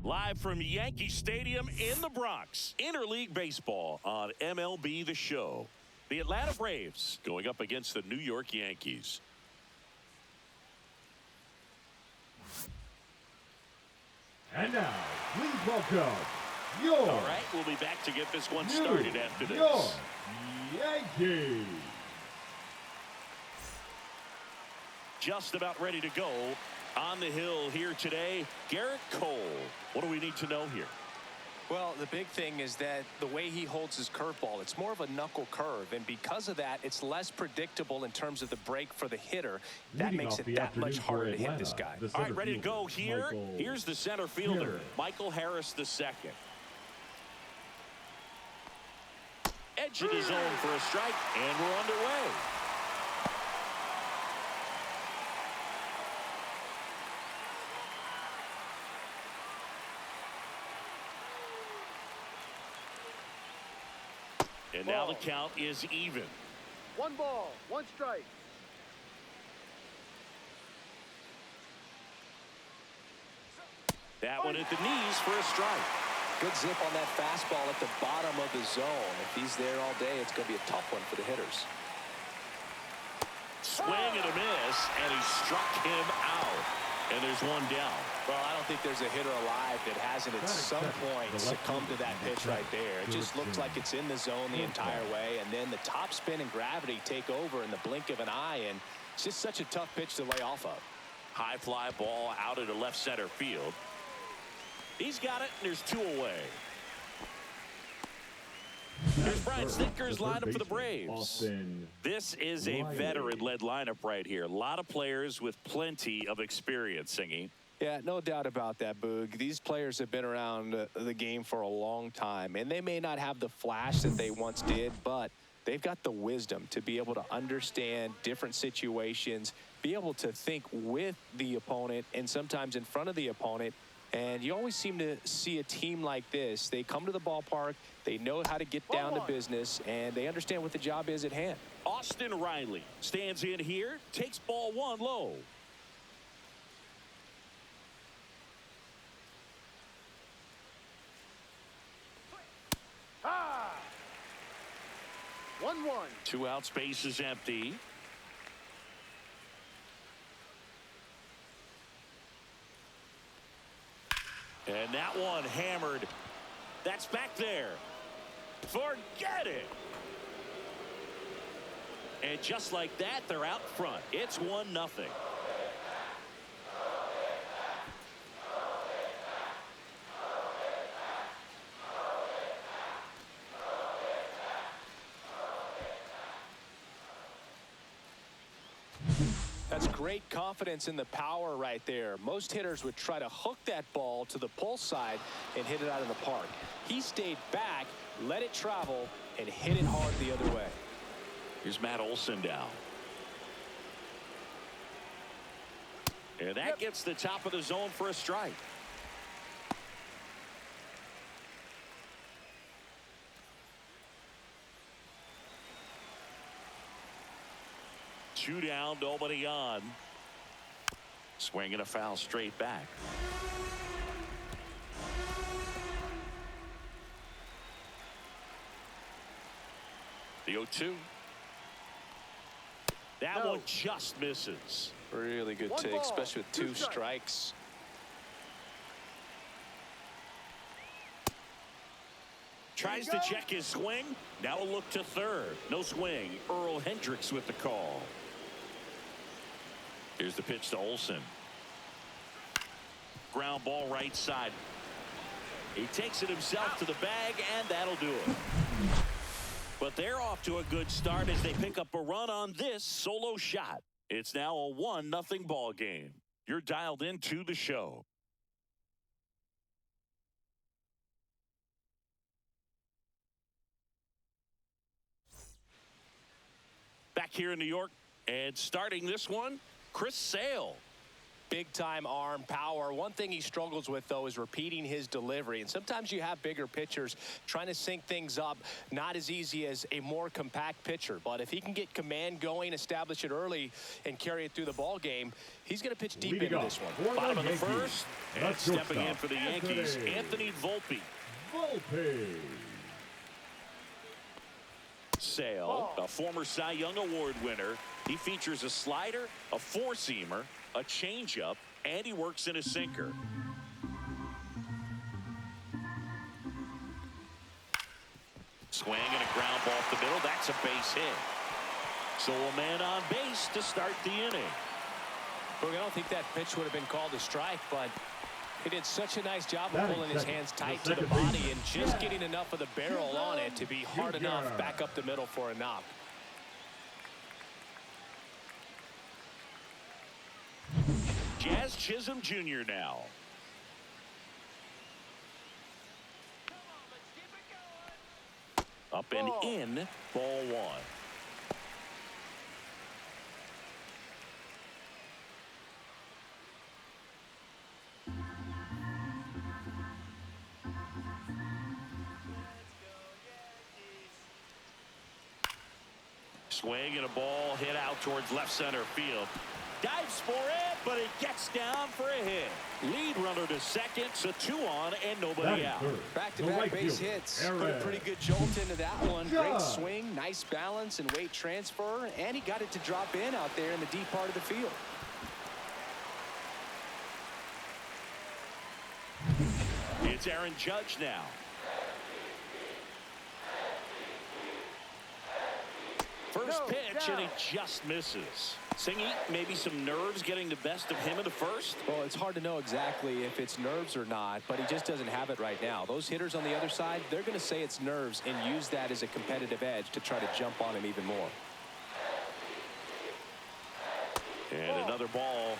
Live from Yankee Stadium in the Bronx, interleague baseball on MLB The Show. The Atlanta Braves going up against the New York Yankees. And now, please welcome York. All right, we'll be back to get this one started after this. York Yankees. Just about ready to go. On the hill here today, Garrett Cole. What do we need to know here? Well, the big thing is that the way he holds his curveball, it's more of a knuckle curve. And because of that, it's less predictable in terms of the break for the hitter. That makes it that much harder to hit this guy. All right, ready to go here. Here's the center fielder, Michael Harris II. Edge of the zone for a strike, and we're underway. And now the count is even. 1 ball, 1 strike. That one at the knees for a strike. Good zip on that fastball at the bottom of the zone. If he's there all day, it's going to be a tough one for the hitters. Swing and a miss, and he struck him out. And there's one down. Well, I don't think there's a hitter alive that hasn't at some point succumbed to that pitch right there. It just looks like it's in the zone the entire way, and then the top spin and gravity take over in the blink of an eye, and it's just such a tough pitch to lay off of. High fly ball out into left center field. He's got it, and there's 2 away. Here's Brian Snitker's lineup for the Braves. This is a veteran-led lineup right here. A lot of players with plenty of experience, Singy. Yeah, no doubt about that, Boog. These players have been around the game for a long time, and they may not have the flash that they once did, but they've got the wisdom to be able to understand different situations, be able to think with the opponent and sometimes in front of the opponent. And you always seem to see a team like this. They come to the ballpark, they know how to get down to business, and they understand what the job is at hand. Austin Riley stands in here, takes ball 1 low. Ah! 1-1. 2 out, space is empty. And that one hammered. That's back there. Forget it. And just like that, they're out front. It's 1-0. That's great confidence in the power right there. Most hitters would try to hook that ball to the pull side and hit it out of the park. He stayed back, let it travel, and hit it hard the other way. Here's Matt Olson down. And that gets the top of the zone for a strike. Two down, nobody on. Swing and a foul straight back. The 0-2. That one just misses. Really good take, especially with 2 strikes. Tries to check his swing. Now a look to third. No swing. Earl Hendricks with the call. Here's the pitch to Olson. Ground ball right side. He takes it himself to the bag, and that'll do it. But they're off to a good start as they pick up a run on this solo shot. It's now a 1-0 ball game. You're dialed into the show. Back here in New York, and starting this one, Chris Sale. Big-time arm power. One thing he struggles with, though, is repeating his delivery. And sometimes you have bigger pitchers trying to sync things up. Not as easy as a more compact pitcher. But if he can get command going, establish it early, and carry it through the ball game, he's going to pitch deep into this one. Bottom of the first, and stepping in for the Yankees, Anthony Volpe. Sale, a former Cy Young Award winner. He features a slider, a four-seamer, a changeup, and he works in a sinker. Swing and a ground ball off the middle. That's a base hit. So a man on base to start the inning. Look, I don't think that pitch would have been called a strike, but he did such a nice job of pulling his hands tight to the body and just getting enough of the barrel on it to be hard enough back up the middle for a knock. Jazz Chisholm Jr. now. Up and in, ball one. Swing and a ball hit out towards left center field. Dives for it, but it gets down for a hit. Lead runner to second, so 2 on and nobody out. Back-to-back base hits. Put a pretty good jolt into that one. Great swing, nice balance and weight transfer, and he got it to drop in out there in the deep part of the field. It's Aaron Judge now. First pitch, and he just misses. Singy, maybe some nerves getting the best of him in the first? Well, it's hard to know exactly if it's nerves or not, but he just doesn't have it right now. Those hitters on the other side, they're going to say it's nerves and use that as a competitive edge to try to jump on him even more. And another ball.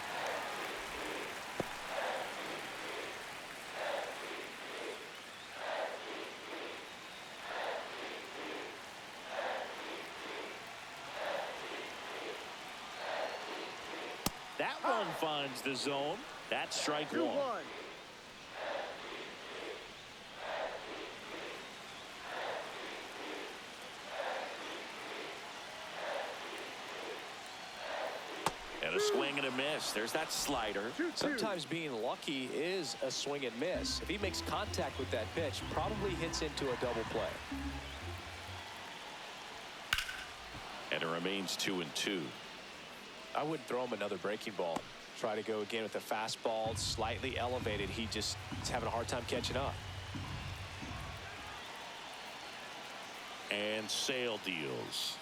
That one finds the zone. That's strike one. And a swing and a miss. There's that slider. Sometimes being lucky is a swing and miss. If he makes contact with that pitch, probably hits into a double play. And it remains 2-2. I wouldn't throw him another breaking ball. Try to go again with a fastball, slightly elevated. He just is having a hard time catching up. And Sale deals.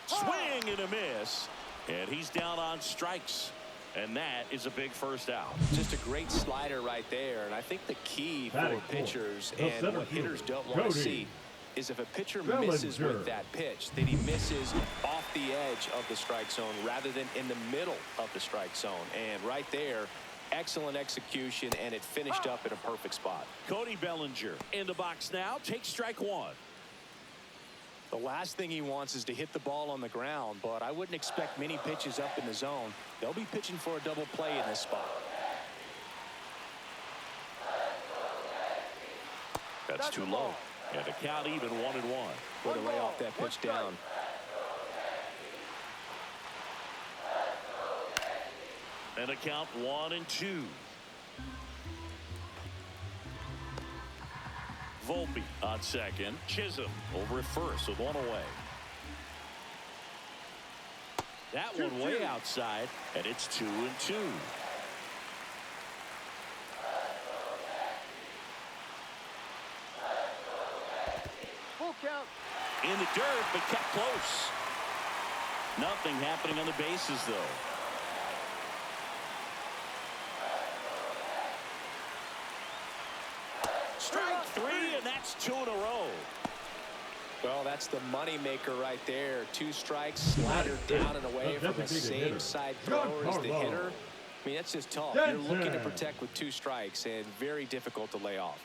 Swing and a miss. And he's down on strikes. And that is a big first out. Just a great slider right there. And I think the key for pitchers and what hitters don't want to see is if a pitcher misses with that pitch, then he misses off the edge of the strike zone rather than in the middle of the strike zone. And right there, excellent execution, and it finished up in a perfect spot. Cody Bellinger in the box now. Takes strike one. The last thing he wants is to hit the ball on the ground, but I wouldn't expect many pitches up in the zone. They'll be pitching for a double play in this spot. That's too low. And the count even 1-1. Way to lay off that pitch down. And a count 1-2. Volpe on second. Chisholm over at first with one away. That one way outside, and it's 2-2. In the dirt, but kept close. Nothing happening on the bases, though. Strike three, and that's 2 in a row. Well, that's the money maker right there. 2 strikes, slider down and away from the same side thrower as the hitter. I mean, that's just tough. You're looking to protect with 2 strikes, and very difficult to lay off.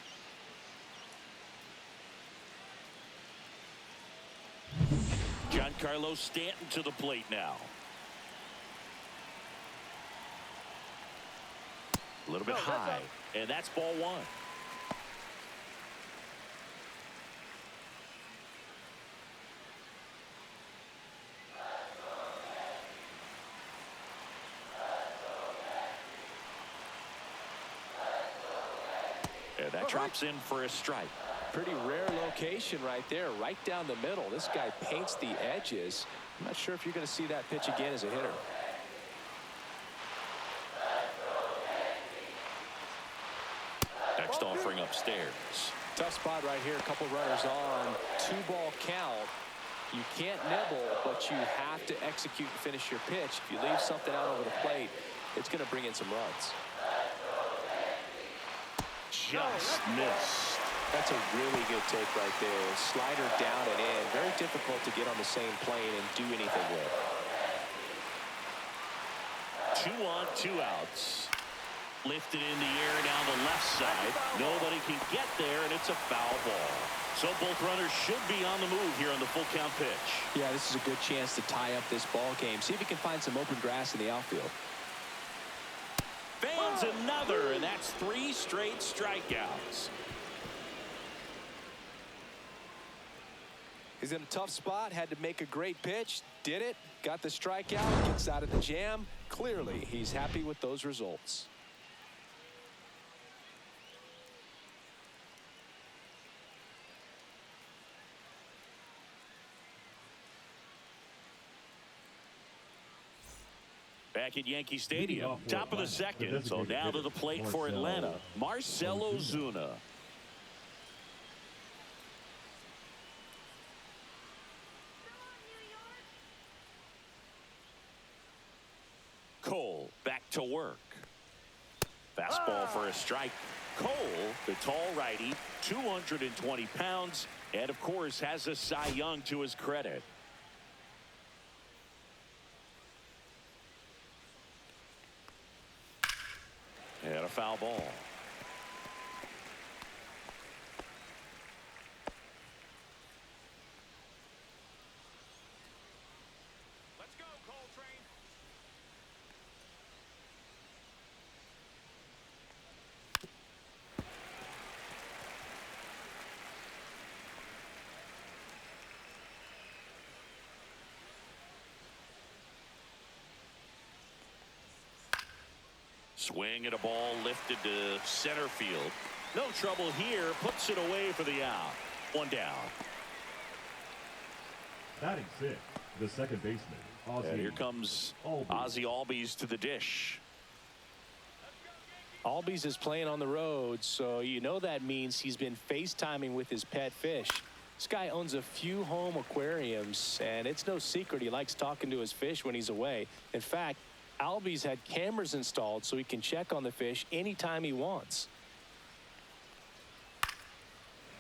Giancarlo Stanton to the plate now. A little bit No, that's high. up. And that's ball one. And that drops in for a strike. Pretty rare location right there, right down the middle. This guy paints the edges. I'm not sure if you're going to see that pitch again as a hitter. Next offering upstairs. Tough spot right here. A couple runners on. 2-ball count. You can't nibble, but you have to execute and finish your pitch. If you leave something out over the plate, it's going to bring in some runs. Just missed. That's a really good take right there. Slider down and in. Very difficult to get on the same plane and do anything with. 2 on, 2 outs. Lifted in the air down the left side. Nobody can get there, and it's a foul ball. So both runners should be on the move here on the full count pitch. Yeah, this is a good chance to tie up this ball game. See if he can find some open grass in the outfield. Fans another, and that's 3 straight strikeouts. He's in a tough spot, had to make a great pitch, did it, got the strikeout, gets out of the jam. Clearly, he's happy with those results. Back at Yankee Stadium, top of the second. So now to the plate for Atlanta, Marcell Ozuna. Cole back to work. Fastball for a strike. Cole, the tall righty, 220 pounds, and of course has a Cy Young to his credit. And a foul ball. Let's go, Coltrane. Swing and a ball lifted to center field. No trouble here. Puts it away for the out. 1 down. Batting 6, the second baseman, Ozzie. And here comes Ozzie Albies to the dish. Albies is playing on the road, so you know that means he's been FaceTiming with his pet fish. This guy owns a few home aquariums, and it's no secret he likes talking to his fish when he's away. In fact, Albies had cameras installed so he can check on the fish anytime he wants.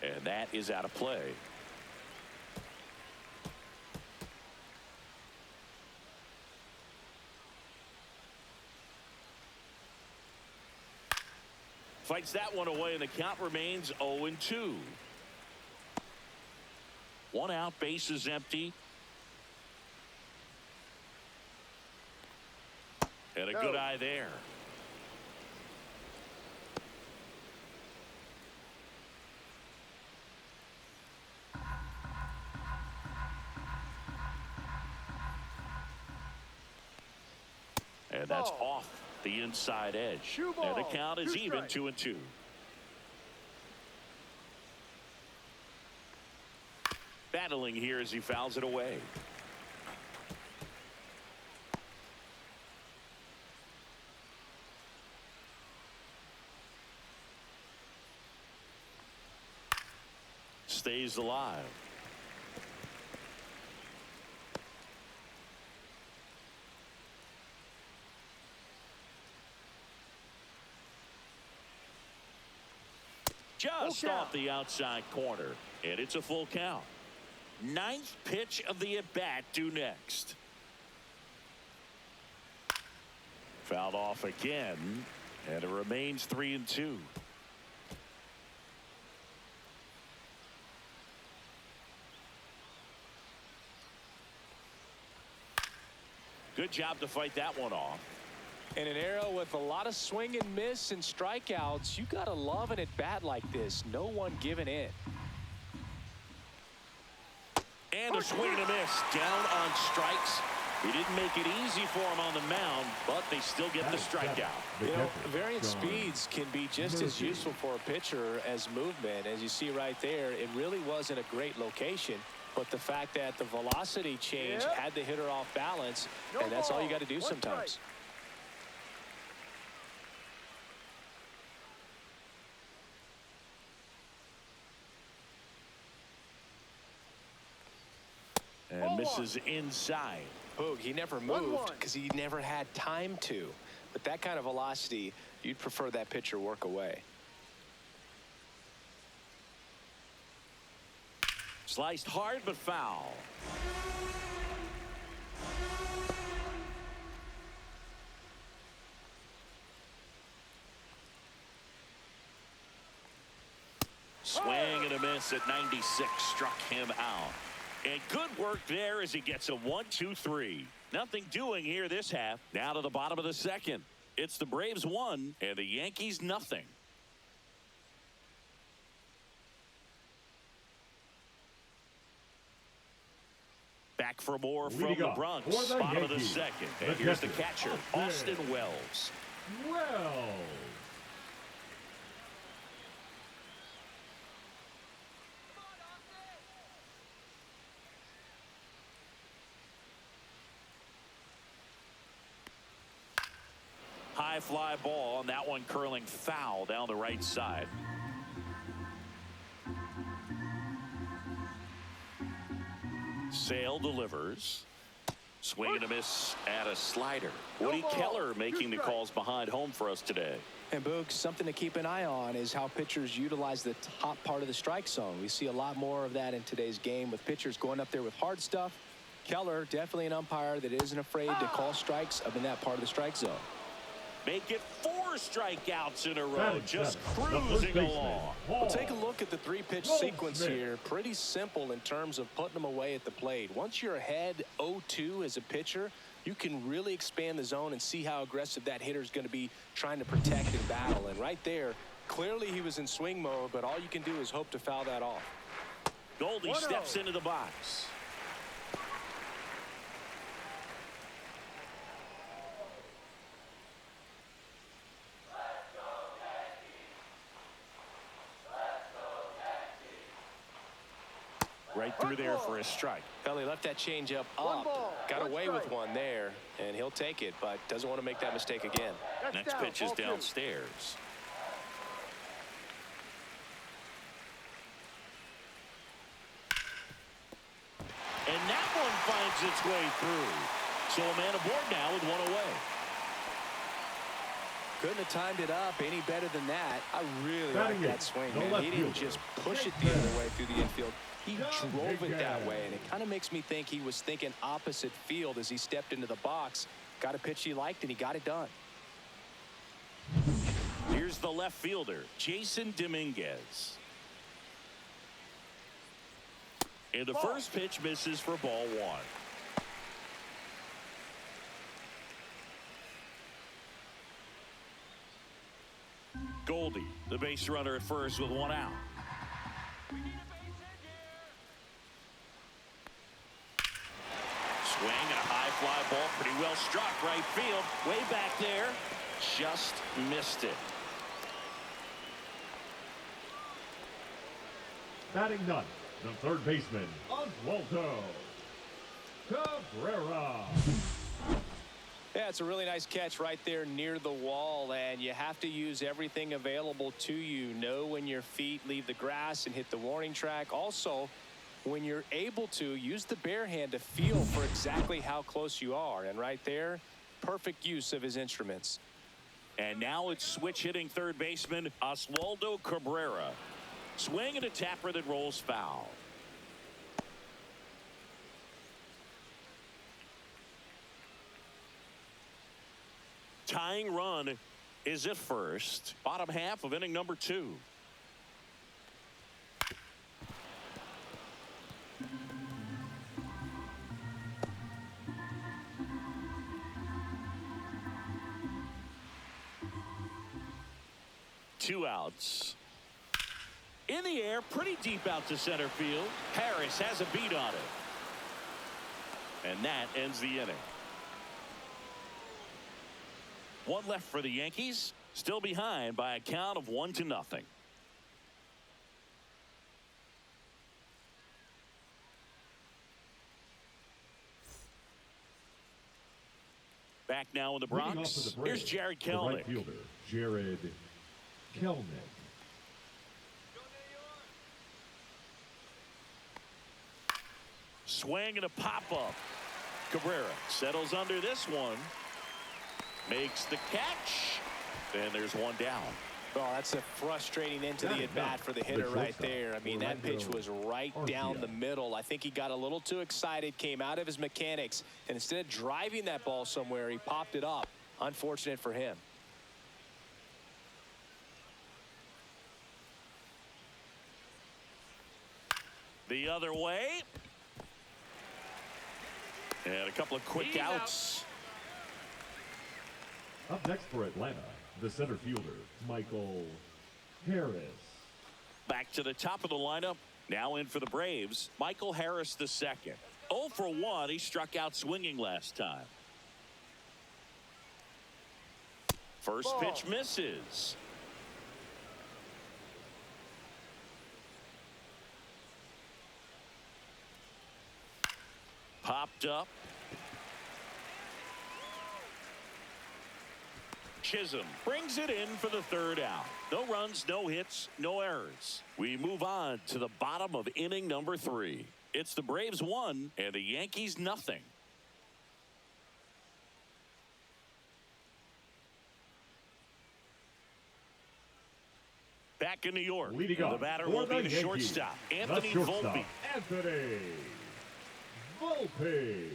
And that is out of play. Fights that one away, and the count remains 0-2. 1 out, bases empty. And a good eye there. And that's off the inside edge. And the count is even 2-2. Battling here as he fouls it away. Stays alive. Just off the outside corner, and it's a full count. 9th pitch of the at-bat due next. Fouled off again, and it remains 3-2. Good job to fight that one off. In an era with a lot of swing and miss and strikeouts, you got to love an at-bat like this. No one giving in. And a swing and a miss. Down on strikes. He didn't make it easy for him on the mound, but they still get the strikeout. You know, variant speeds can be just as useful for a pitcher as movement. As you see right there, it really wasn't a great location, but the fact that the velocity change had the hitter off balance, and that's all you got to do sometimes. And misses inside. Boog, he never moved because he never had time to. But that kind of velocity, you'd prefer that pitcher work away. Sliced hard but foul. Swing and a miss at 96. Struck him out. And good work there as he gets a 1-2-3. Nothing doing here this half. Now to the bottom of the second. It's the Braves 1 and the Yankees nothing. Back for more from the Bronx. Bottom of the second. And here's the catcher, Austin Wells. High fly ball, and that one curling foul down the right side. Sale delivers. Swing and a miss at a slider. Woody Keller making the calls behind home for us today. And Boog, something to keep an eye on is how pitchers utilize the top part of the strike zone. We see a lot more of that in today's game with pitchers going up there with hard stuff. Keller, definitely an umpire that isn't afraid to call strikes up in that part of the strike zone. Make it 4 strikeouts in a row, just cruising along. Well, take a look at the 3-pitch sequence here. Pretty simple in terms of putting them away at the plate. Once you're ahead 0-2 as a pitcher, you can really expand the zone and see how aggressive that hitter is going to be trying to protect and battle. And right there, clearly he was in swing mode, but all you can do is hope to foul that off. Goldie steps into the box. Right through there for a strike. Well, he left that changeup up. Got away with one there, and he'll take it, but doesn't want to make that mistake again. Next pitch is downstairs. And that one finds its way through. So a man aboard now with one away. Couldn't have timed it up any better than that. I really like that swing, man. He didn't just push it the other way through the infield. He drove it that way, and it kind of makes me think he was thinking opposite field as he stepped into the box. Got a pitch he liked, and he got it done. Here's the left fielder, Jason Dominguez. And the first pitch misses for ball 1. Goldie, the base runner at first with 1 out. Swing and a high fly ball, pretty well struck right field. Way back there, just missed it. Batting ninth, the third baseman, Oswaldo Cabrera. Yeah, it's a really nice catch right there near the wall, and you have to use everything available to you. Know when your feet leave the grass and hit the warning track. Also, when you're able to, use the bare hand to feel for exactly how close you are. And right there, perfect use of his instruments. And now it's switch hitting third baseman Oswaldo Cabrera. Swing and a tapper that rolls foul. Tying run is at first. Bottom half of inning number 2. 2 outs. In the air, pretty deep out to center field. Harris has a beat on it. And that ends the inning. 1 left for the Yankees. Still behind by a count of 1-0. Back now in the Bronx. Here's Jared Kelnick. Right fielder, Jared Kelnick. Swing and a pop-up. Cabrera settles under this one. Makes the catch. And there's one down. Oh, that's a frustrating end to the at-bat for the hitter right there. I mean, that pitch was right down the middle. I think he got a little too excited, came out of his mechanics, and instead of driving that ball somewhere, he popped it up. Unfortunate for him. The other way. And a couple of quick outs. Up next for Atlanta, the center fielder, Michael Harris. Back to the top of the lineup. Now in for the Braves, Michael Harris the second. 0 for 1. He struck out swinging last time. First pitch misses. Popped up. Chisholm brings it in for the 3rd out. No runs, no hits, no errors. We move on to the bottom of inning number 3. It's the Braves 1 and the Yankees nothing. Back in New York, the batter will be the shortstop, Anthony Volpe. Anthony Volpe.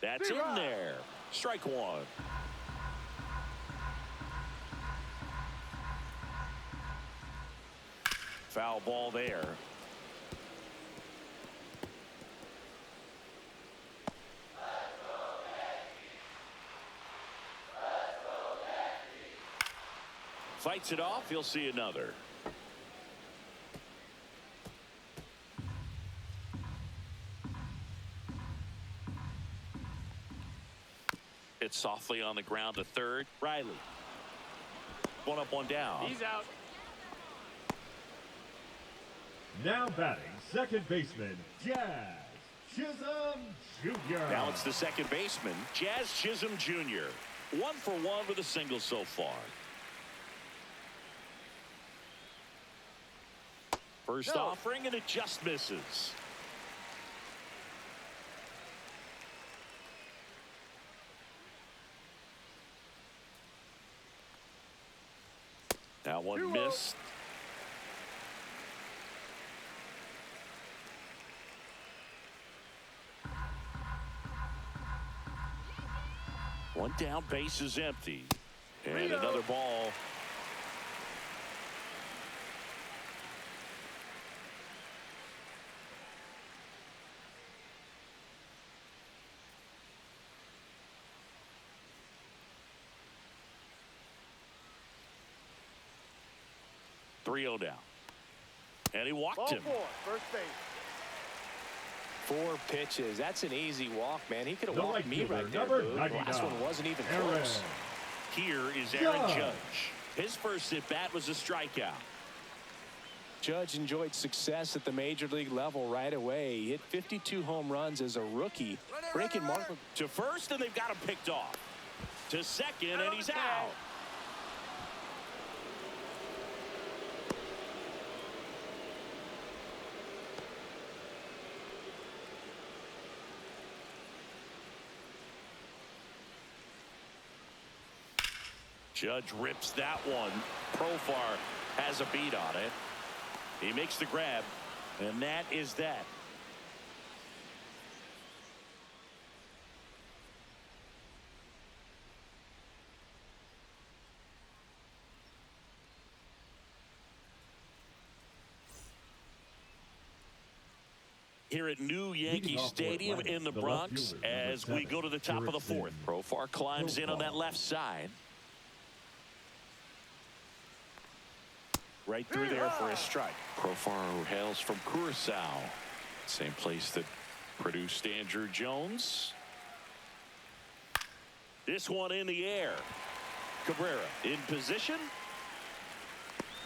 That's in there. Strike 1. Foul ball there. Fights it off. He'll see another. It's softly on the ground to third. Riley. 1 up, 1 down. He's out. Now batting, second baseman, Jazz Chisholm Jr. Now it's the second baseman, Jazz Chisholm Jr. 1 for 1 with a single so far. First offering, and it just misses. That one missed. One down, base is empty. And another ball. .3-0 down. And he walked him. First base. 4 pitches. That's an easy walk, man. He could have walked me right there. Number The last one wasn't even close. Here is Aaron Judge. His first at bat was a strikeout. Judge enjoyed success at the major league level right away. He hit 52 home runs as a rookie, breaking mark to first, and they've got him picked off. To second, and he's out. Judge rips that one. Profar has a beat on it. He makes the grab, and that is that. Here at New Yankee Stadium in the Bronx as we go to the top of the 4th. Profar climbs in on that left side. Right through there for a strike. Profar hails from Curacao, same place that produced Andrew Jones. This one in the air. Cabrera in position.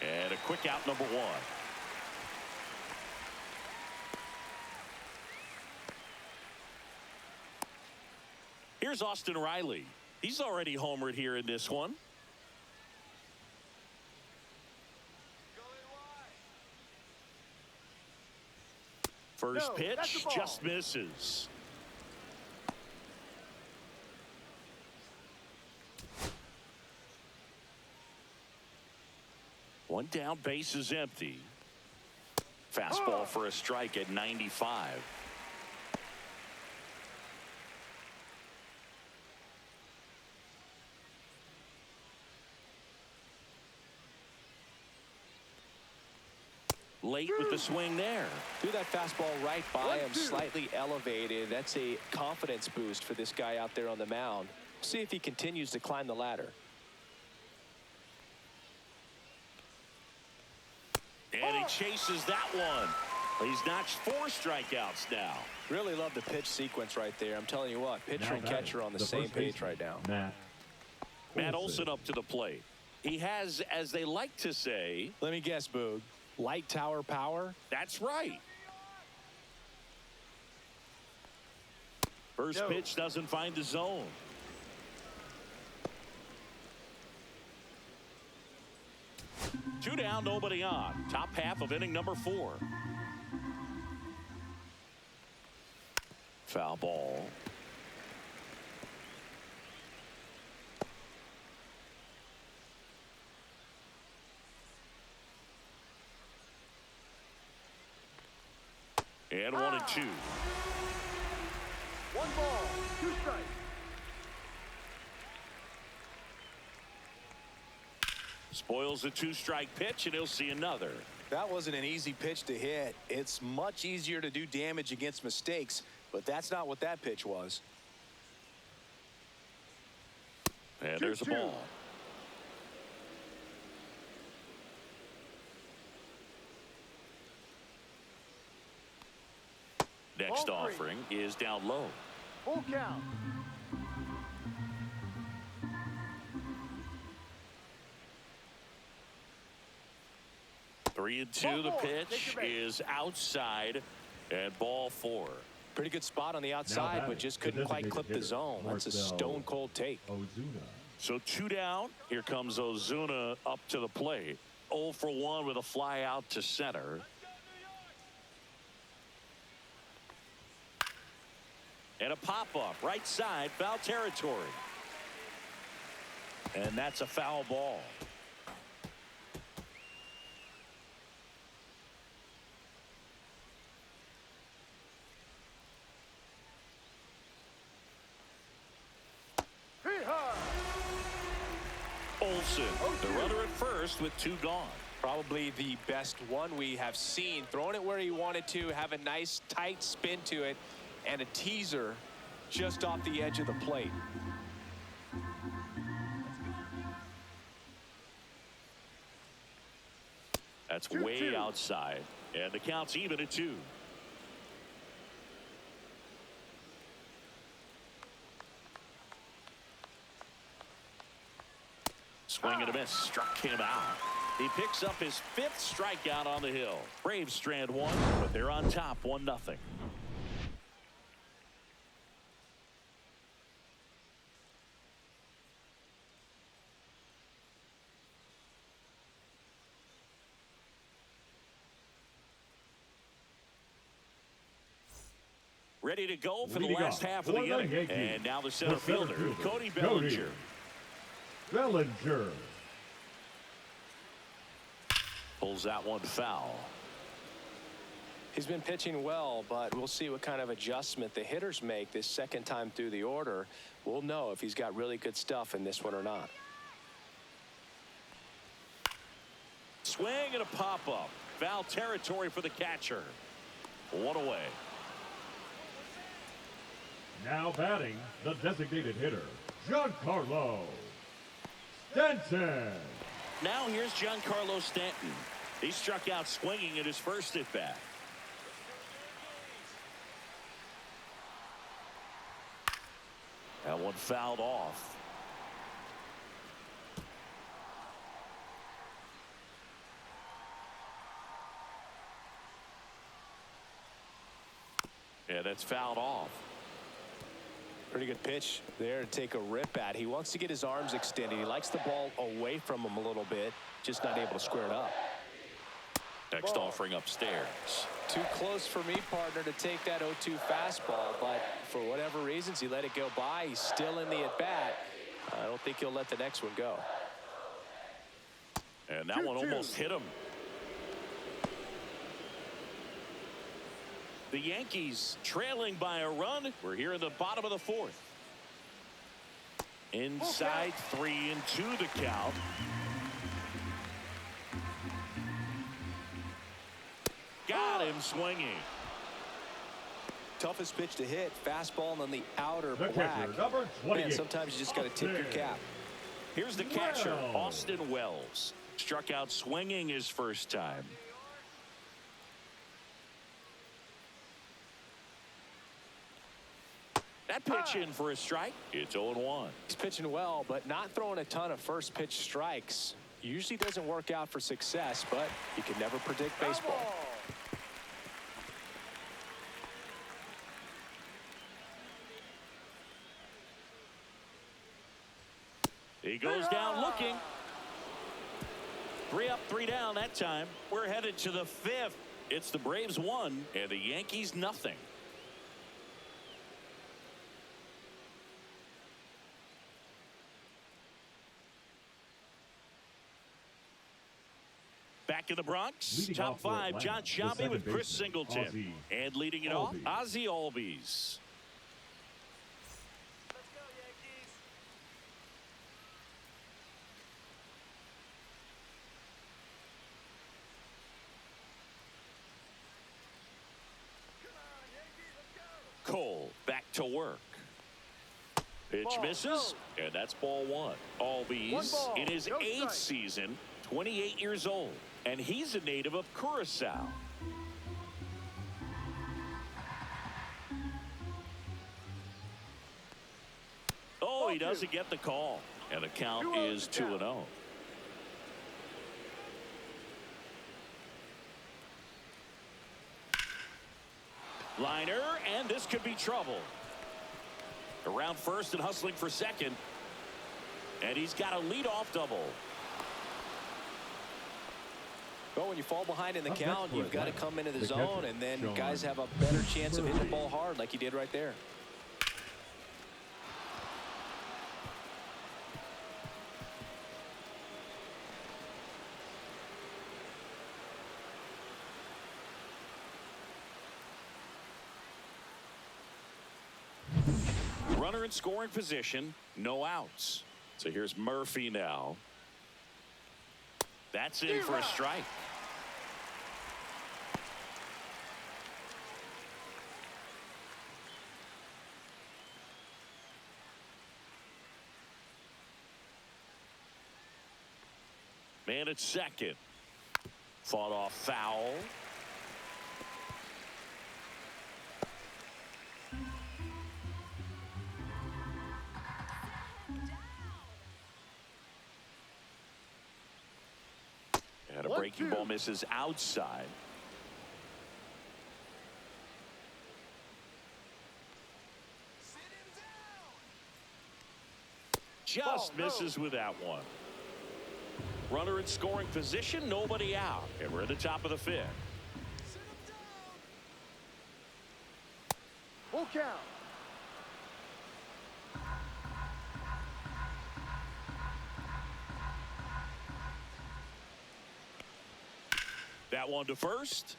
And a quick out, number one. Here's Austin Riley. He's already homered here in this one. First pitch just misses. One down, base is empty. Fastball for a strike at 95. Late with the swing there. Threw that fastball right by him, slightly elevated. That's a confidence boost for this guy out there on the mound. See if he continues to climb the ladder. And he chases that one. He's notched 4 strikeouts now. Really love the pitch sequence right there. I'm telling you what, pitcher and catcher on the same page right now. Matt Olson up to the plate. He has, as they like to say, let me guess, Boog, light tower power? That's right. First pitch doesn't find the zone. Two down, nobody on. Top half of inning number 4. Foul ball. And 1 and 2. 1 ball, 2 strikes. Spoils a 2-strike pitch, and he'll see another. That wasn't an easy pitch to hit. It's much easier to do damage against mistakes, but that's not what that pitch was. And there's a ball. Next offering is down low. Full count. Three and two. The pitch is outside, and ball 4. Pretty good spot on the outside, but just couldn't quite clip the zone. That's a stone cold take. So 2 down. Here comes Ozuna up to the plate. 0 for 1 with a fly out to center. And a pop-up right side, foul territory. And that's a foul ball. Olson, the runner at first with 2 gone. Probably the best one we have seen. Throwing it where he wanted to, have a nice tight spin to it, and a teaser just off the edge of the plate. That's way outside, and the count's even at 2. Swing and a miss, struck him out. He picks up his 5th strikeout on the hill. Braves strand 1, but they're on top 1-0. Ready to go for the last half of the inning. And now the center fielder, Cody Bellinger. Pulls that one foul. He's been pitching well, but we'll see what kind of adjustment the hitters make this second time through the order. We'll know if he's got really good stuff in this one or not. Swing and a pop-up. Foul territory for the catcher. 1 away. Now batting, the designated hitter, Giancarlo Stanton. Now here's Giancarlo Stanton. He struck out swinging at his first at bat. That one fouled off. Yeah, that's fouled off. Pretty good pitch there to take a rip at. He wants to get his arms extended. He likes the ball away from him a little bit, just not able to square it up. Next offering upstairs. Too close for me, partner, to take that 0-2 fastball, but for whatever reasons, he let it go by. He's still in the at-bat. I don't think he'll let the next one go. And that one almost hit him. The Yankees trailing by a run. We're here in the bottom of the fourth. Inside 3-2 the count. Got him swinging. Toughest pitch to hit, fastball on the outer The black. catcher, number 28. Man, sometimes you just got to tip your cap. Here's the catcher, Wells. Austin Wells. Struck out swinging his first time. That pitch in for a strike. It's 0-1. He's pitching well, but not throwing a ton of first pitch strikes. Usually doesn't work out for success, but you can never predict baseball. He goes down looking. 3 up, 3 down that time. We're headed to the 5th. It's the Braves 1 and the Yankees nothing. Back in the Bronx, Leading top off for 5, Atlanta, John the Sciambi second with Chris baseman, Singleton. Ozzie And leading it off, Albies. Ozzie Albies. Let's go, Yankees. Come on, Yankees, let's go. Cole back to work. Pitch Ball, misses, and that's ball 1. Albies One ball, in his no 8th strike. season, 28 years old, and he's a native of Curacao. Oh, he doesn't get the call, and the count 2-0 is the count. 2-0. Liner, and this could be trouble. Around first and hustling for second. And he's got a leadoff double. Well, when you fall behind in the Up next count, for you've got to Atlanta, come into the the zone, catcher, and then Sean guys have a better chance of hitting the Murphy. ball hard like he did right there. Runner in scoring position, no outs. So here's Murphy now. That's in for a strike. Man at second. Fought off foul. And a breaking 1-2. ball misses outside. Just Ball, no. misses with that one. Runner in scoring position, nobody out. And we're at the top of the 5th. Full count. That one to first.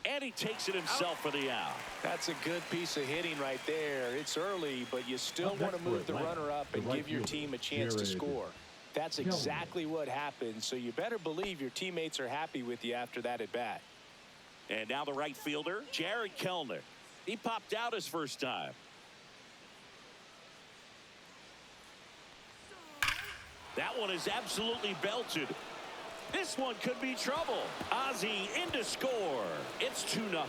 And he takes it himself for the out. That's a good piece of hitting right there. It's early, but you still Up want to next for move the Atlanta, runner up the and right give your fielder, team a chance to Jared score. That's Kelly. exactly what happened, so you better believe your teammates are happy with you after that at bat. And now the right fielder, Jared Kellner. He popped out his first time. That one is absolutely belted. This one could be trouble. Ozzie in to score. It's 2-0.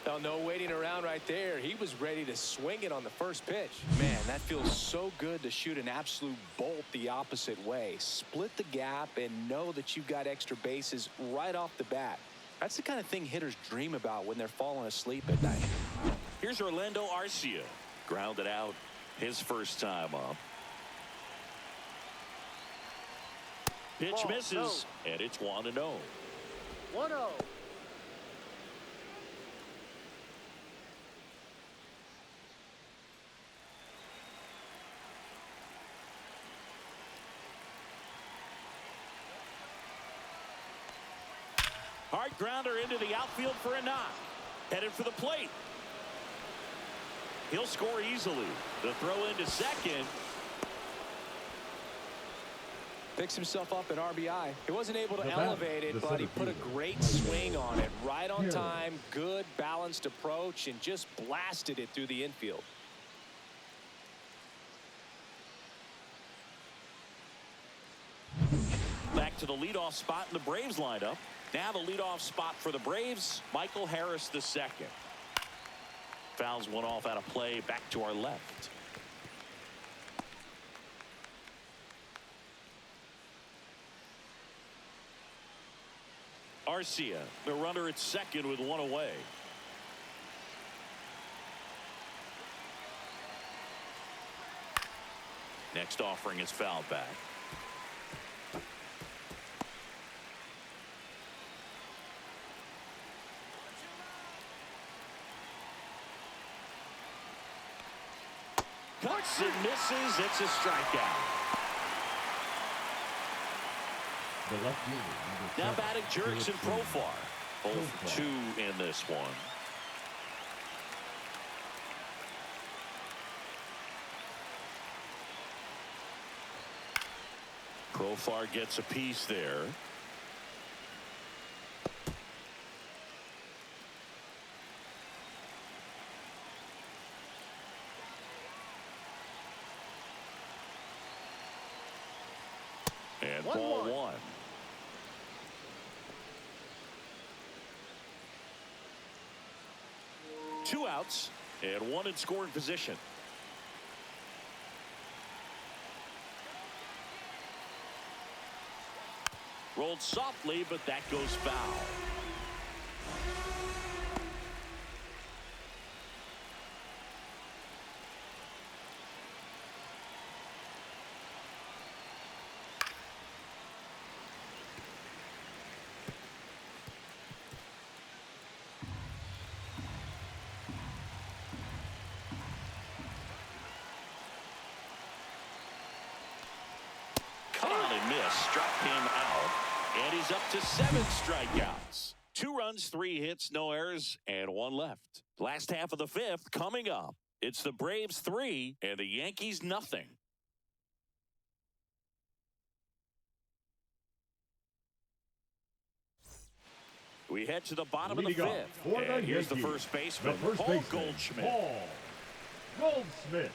Now, no waiting around right there. He was ready to swing it on the first pitch. Man, that feels so good to shoot an absolute bolt the opposite way. Split the gap and know that you've got extra bases right off the bat. That's the kind of thing hitters dream about when they're falling asleep at night. Here's Orlando Arcia. Grounded out his first time up. Pitch Ball, misses, and it's 1-0. 1-0. Hard grounder into the outfield for a knock. Headed for the plate. He'll score easily. The throw into second. Picks himself up at RBI. He wasn't able to The elevate bat, it, the but he center put a fielder, great Michael swing on it. Right on Harris. time, good balanced approach, and just blasted it through the infield. Back to the leadoff spot in the Braves lineup. Now the leadoff spot for the Braves, Michael Harris II. Fouls one off out of play, back to our left. Arcia, the runner at second with one away. Next offering is fouled back. Cuts and misses. It's a strikeout. The left fielder, number Now 7, batting Jurickson Profar. Both Profar. 2 in this one. Profar gets a piece there. And ball 1. Two outs and one in scoring position. Rolled softly, but that goes foul. Caught and missed, struck him out, and he's up to 7 strikeouts. 2 runs, 3 hits, no errors, and 1 left. Last half of the 5th coming up. It's the Braves 3 and the Yankees nothing. We head to the bottom of the Leading off 5th. for the And here's the Yankees, first baseman, the first Paul baseman, Goldschmidt. Paul Goldschmidt.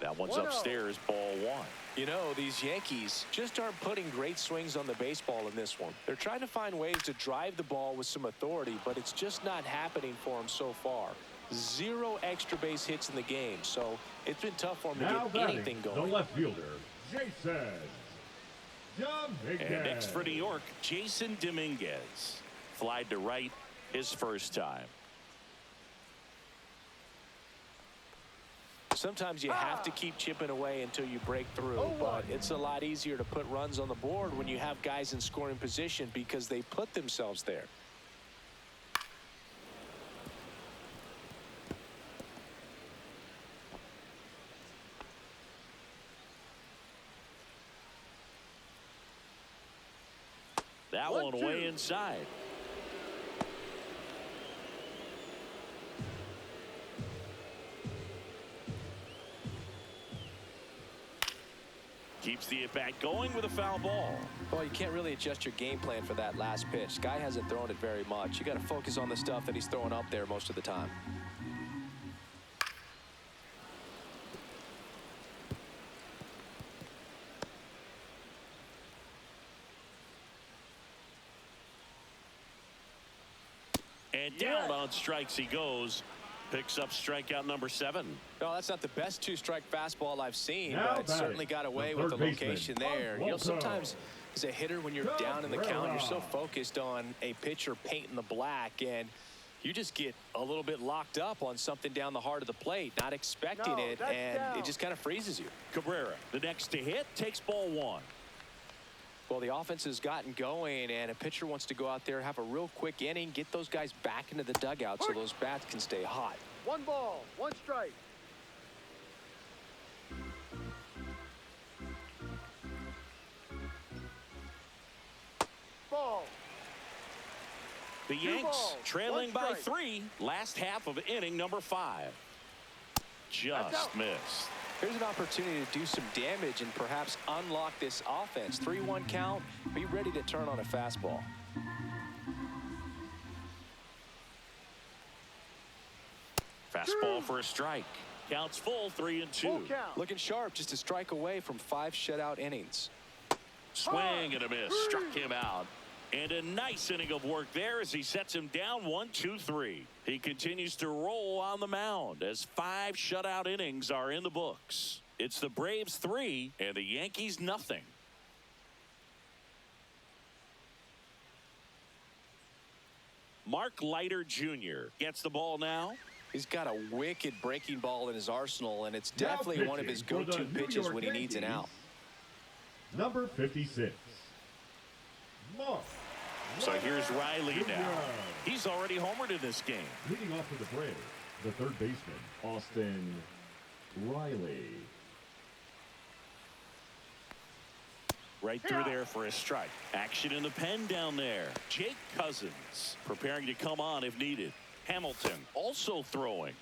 That one's 1-0. upstairs, ball 1. You know, these Yankees just aren't putting great swings on the baseball in this one. They're trying to find ways to drive the ball with some authority, but it's just not happening for them so far. 0 extra base hits in the game, so it's been tough for them Now to get batting, anything the going. left fielder, Jason Dominguez. And next for New York, Jason Dominguez. Flied to right his first time. Sometimes you have to keep chipping away until you break through, but it's a lot easier to put runs on the board when you have guys in scoring position because they put themselves there. That one way inside. Keeps the at-bat going with a foul ball. Well, you can't really adjust your game plan for that last pitch. Guy hasn't thrown it very much. You got to focus on the stuff that he's throwing up there most of the time. And down on strikes he goes. Picks up strikeout number 7. No, that's not the best two-strike fastball I've seen, Now but certainly got away with the location there. You know, sometimes as a hitter, when you're down in the count, you're so focused on a pitcher painting the black, and you just get a little bit locked up on something down the heart of the plate, not expecting it, and it just kind of freezes you. Cabrera, the next to hit, takes ball 1. Well, the offense has gotten going, and a pitcher wants to go out there, have a real quick inning, get those guys back into the dugout so those bats can stay hot. 1 ball, 1 strike. Ball. The Yanks balls, trailing 1 by strike. 3. Last half of inning number 5. Just missed. Here's an opportunity to do some damage and perhaps unlock this offense. 3-1 count. Be ready to turn on a fastball. Fastball for a strike. Counts full, 3-2. Full count. Looking sharp, just a strike away from 5 shutout innings. Swing and a miss. Struck him out. And a nice inning of work there as he sets him down 1-2-3. He continues to roll on the mound as 5 shutout innings are in the books. It's the Braves 3 and the Yankees nothing. Mark Leiter Jr. gets the ball now. He's got a wicked breaking ball in his arsenal, and it's definitely one of his go-to pitches when he needs an out. Number 56. Mark. So here's Riley now. He's already homered in this game. Leading off for the Braves, the third baseman, Austin Riley. Right through there for a strike. Action in the pen down there. Jake Cousins preparing to come on if needed. Hamilton also throwing.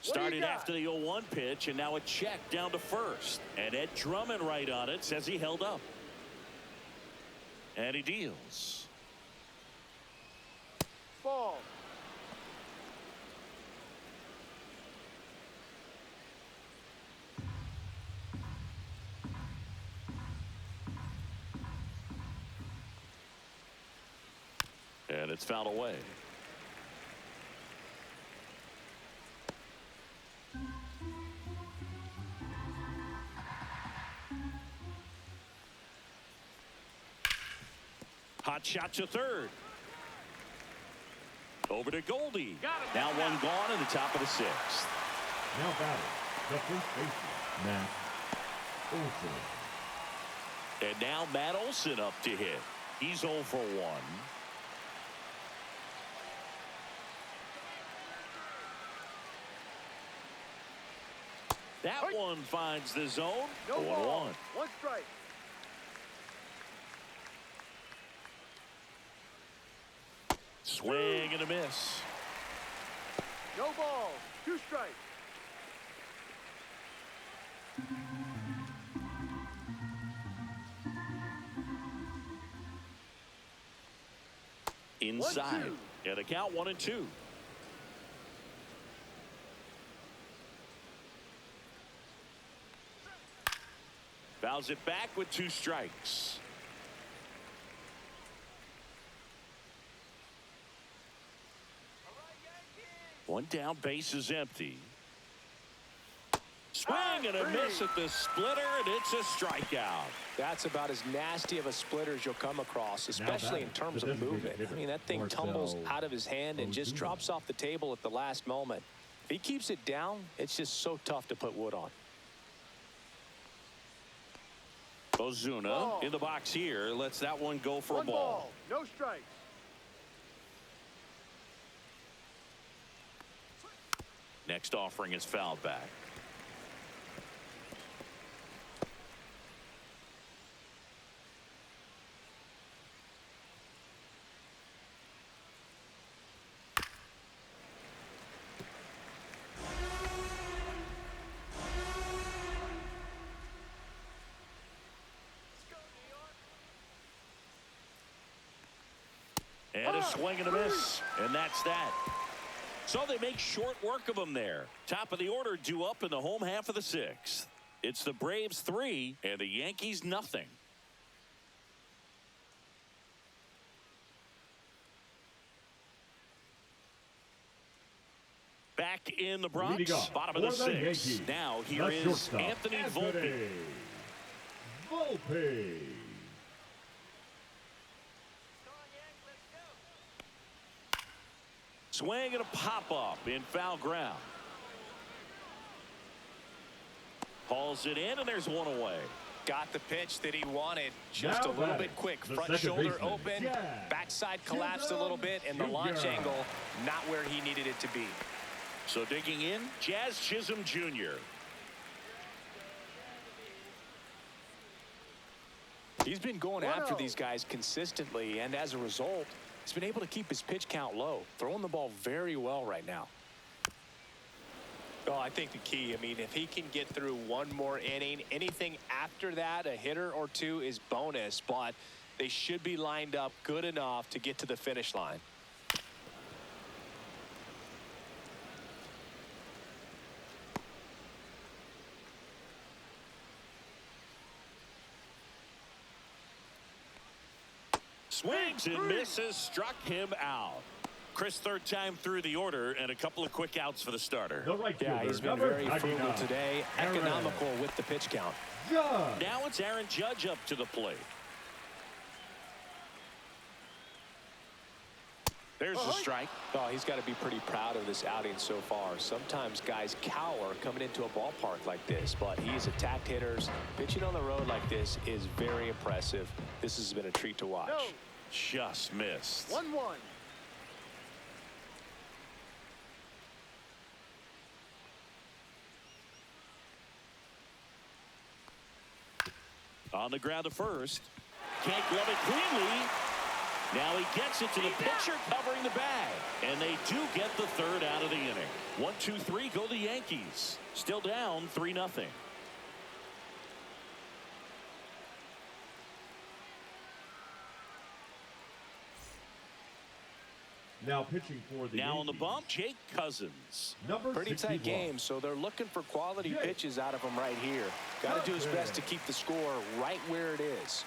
Started after the 0-1 pitch, and now a check down to first. And Ed Drummond right on it, says he held up. And he deals. Ball. And it's fouled away. Hot shot to third. Over to Goldie. Now one gone in the top of the 6th. Now batting, the first baseman, Matt Olson. And now Matt Olson up to hit. He's 0 for 1. That one finds the zone. No 0-1. ball. 1 strike. Swing and a miss. No ball. 2 strikes. Inside. 1-2. And a count 1-2. Fouls it back with 2 strikes. One down, base is empty. Swing and a miss at the splitter, and it's a strikeout. That's about as nasty of a splitter as you'll come across, especially in terms of movement. I mean, that thing tumbles out of his hand and just drops off the table at the last moment. If he keeps it down, it's just so tough to put wood on. Ozuna in the box here lets that one go for a ball. No strikes. Next offering is fouled back. And a swing and a miss, and that's that. So they make short work of them there. Top of the order due up in the home half of the 6th. It's the Braves 3 and the Yankees nothing. Back in the Bronx, bottom of the 6th. Yankees, Now here is Anthony Volpe. Volpe. Swing and a pop-up in foul ground. Hauls it in, and there's one away. Got the pitch that he wanted. Just Now a little batting, bit quick. the Front shoulder baseman, open. Jazz Backside collapsed a little bit, and the launch Jr. angle not where he needed it to be. So digging in, Jazz Chisholm Jr. He's been going after these guys consistently, and as a result, he's been able to keep his pitch count low, throwing the ball very well right now. Oh, I think the key, I mean, if he can get through one more inning, anything after that, a hitter or two is bonus, but they should be lined up good enough to get to the finish line. Swings and misses, struck him out. Chris, third time through the order, and a couple of quick outs for the starter. The right Yeah, fielder, he's been number very frugal 99, today, Aaron economical with the pitch count. Judge. Now it's Aaron Judge up to the plate. There's the strike. Oh, he's got to be pretty proud of this outing so far. Sometimes guys cower coming into a ballpark like this, but he's attacked hitters. Pitching on the road like this is very impressive. This has been a treat to watch. No. Just missed. 1-1. On the ground to first. Can't glove it cleanly. Now he gets it to the pitcher covering the bag. And they do get the third out of the inning. 1-2-3 go the Yankees. Still down 3-0. Now pitching for the Now on the Yankees, bump, Jake Cousins. number Pretty 61. tight game, so they're looking for quality Jake pitches out of him right here. Got to do his best to keep the score right where it is.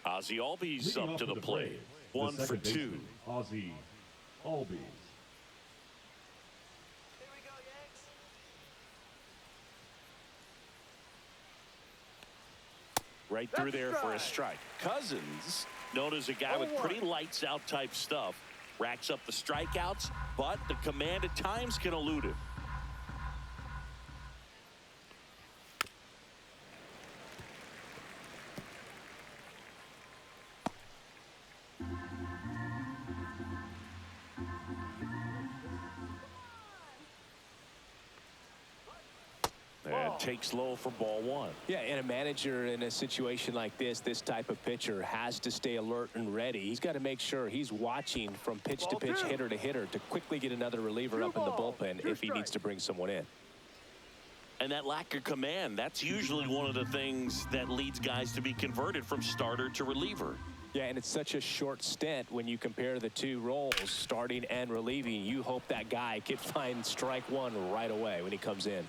Ozzie Albies Leading up off to for the the plate. Braves, One the for second two. baseman, Ozzie Albies. Right through That's there for a strike. strike. Cousins, known as a guy with 0-1. pretty lights out type stuff, racks up the strikeouts, but the command at times can elude him. And takes low for ball one. Yeah, and a manager in a situation like this type of pitcher has to stay alert and ready. He's got to make sure he's watching from pitch to pitch, hitter to hitter to quickly get another reliever up in the bullpen if he needs to bring someone in. And that lack of command, that's usually one of the things that leads guys to be converted from starter to reliever. Yeah, and it's such a short stint when you compare the two roles, starting and relieving. You hope that guy can find strike one right away when he comes in.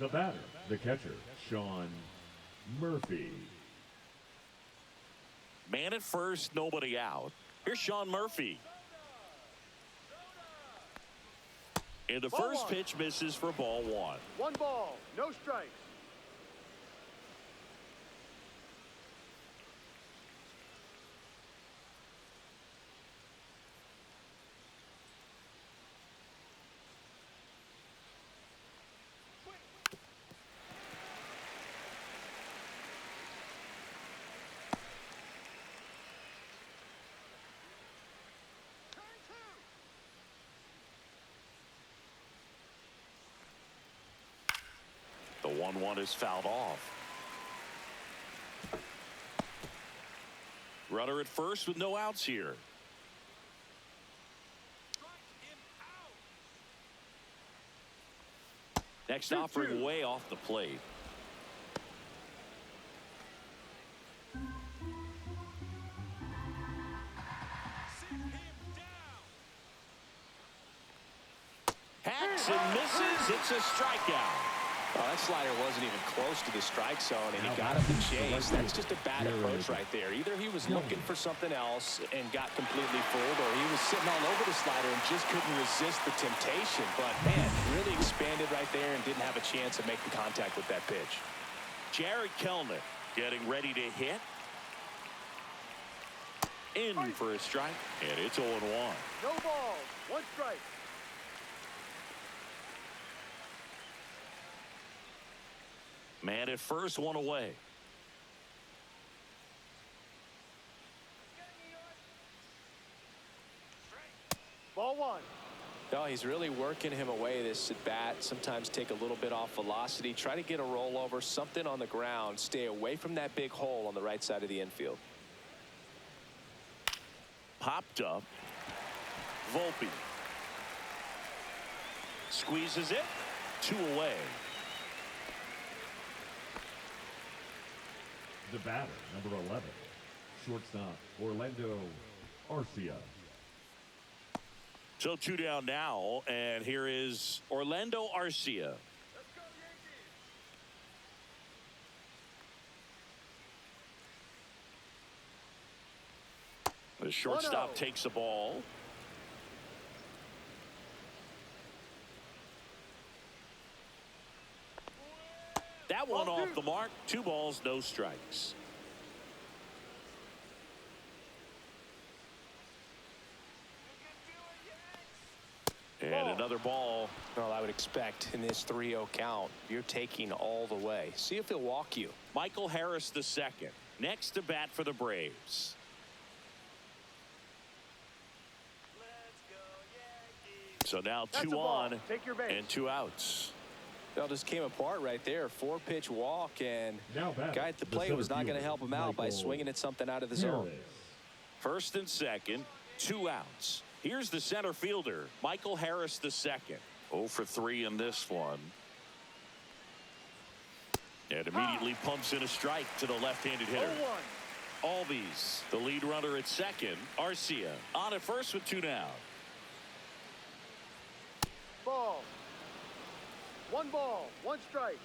The batter, the catcher, Sean Murphy. Man at first, nobody out. Here's Sean Murphy. And the Ball first one. pitch misses for ball one. 1 ball, no strikes. The 1-1 is fouled off. Runner at first with no outs here. Next offering way off the plate. Swings and misses. It's a strikeout. Oh, that slider wasn't even close to the strike zone, and he got up the chase. That's just a bad approach right there. Either he was looking for something else and got completely fooled, or he was sitting all over the slider and just couldn't resist the temptation. But, man, really expanded right there and didn't have a chance of making contact with that pitch. Jared Kelnick getting ready to hit. In for a strike, and it's 0-1. No balls. One strike. Man at first, one away. Ball one. No, he's really working him away this at bat. Sometimes take a little bit off velocity. Try to get a rollover, something on the ground. Stay away from that big hole on the right side of the infield. Popped up. Volpe. Squeezes it. 2 away. The batter, number 11, shortstop Orlando Arcia. So 2 down now, and here is Orlando Arcia. The shortstop takes the ball. That one off the mark. 2 balls, no strikes. And another ball. Well, I would expect in this 3-0 count, you're taking all the way. See if he'll walk you. Michael Harris the second. Next to bat for the Braves. So now 2 on and 2 outs. Well, just came apart right there. 4-pitch walk, and guy at the plate was not going to help him out by swinging at something out of the zone. First and second, 2 outs. Here's the center fielder, Michael Harris the second. 0 for 3 in this one. And immediately pumps in a strike to the left-handed hitter. Albies, the lead runner at second. Arcia on at first with 2 down. Ball. 1 ball, 1 strike.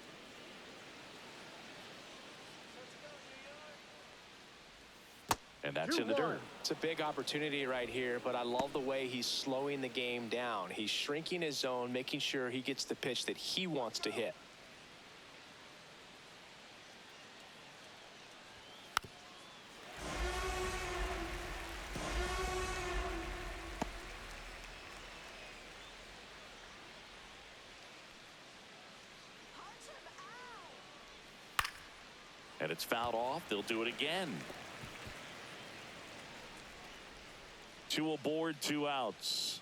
And that's in the dirt. It's a big opportunity right here, but I love the way he's slowing the game down. He's shrinking his zone, making sure he gets the pitch that he wants to hit. And it's fouled off. They'll do it again. 2 aboard, 2 outs.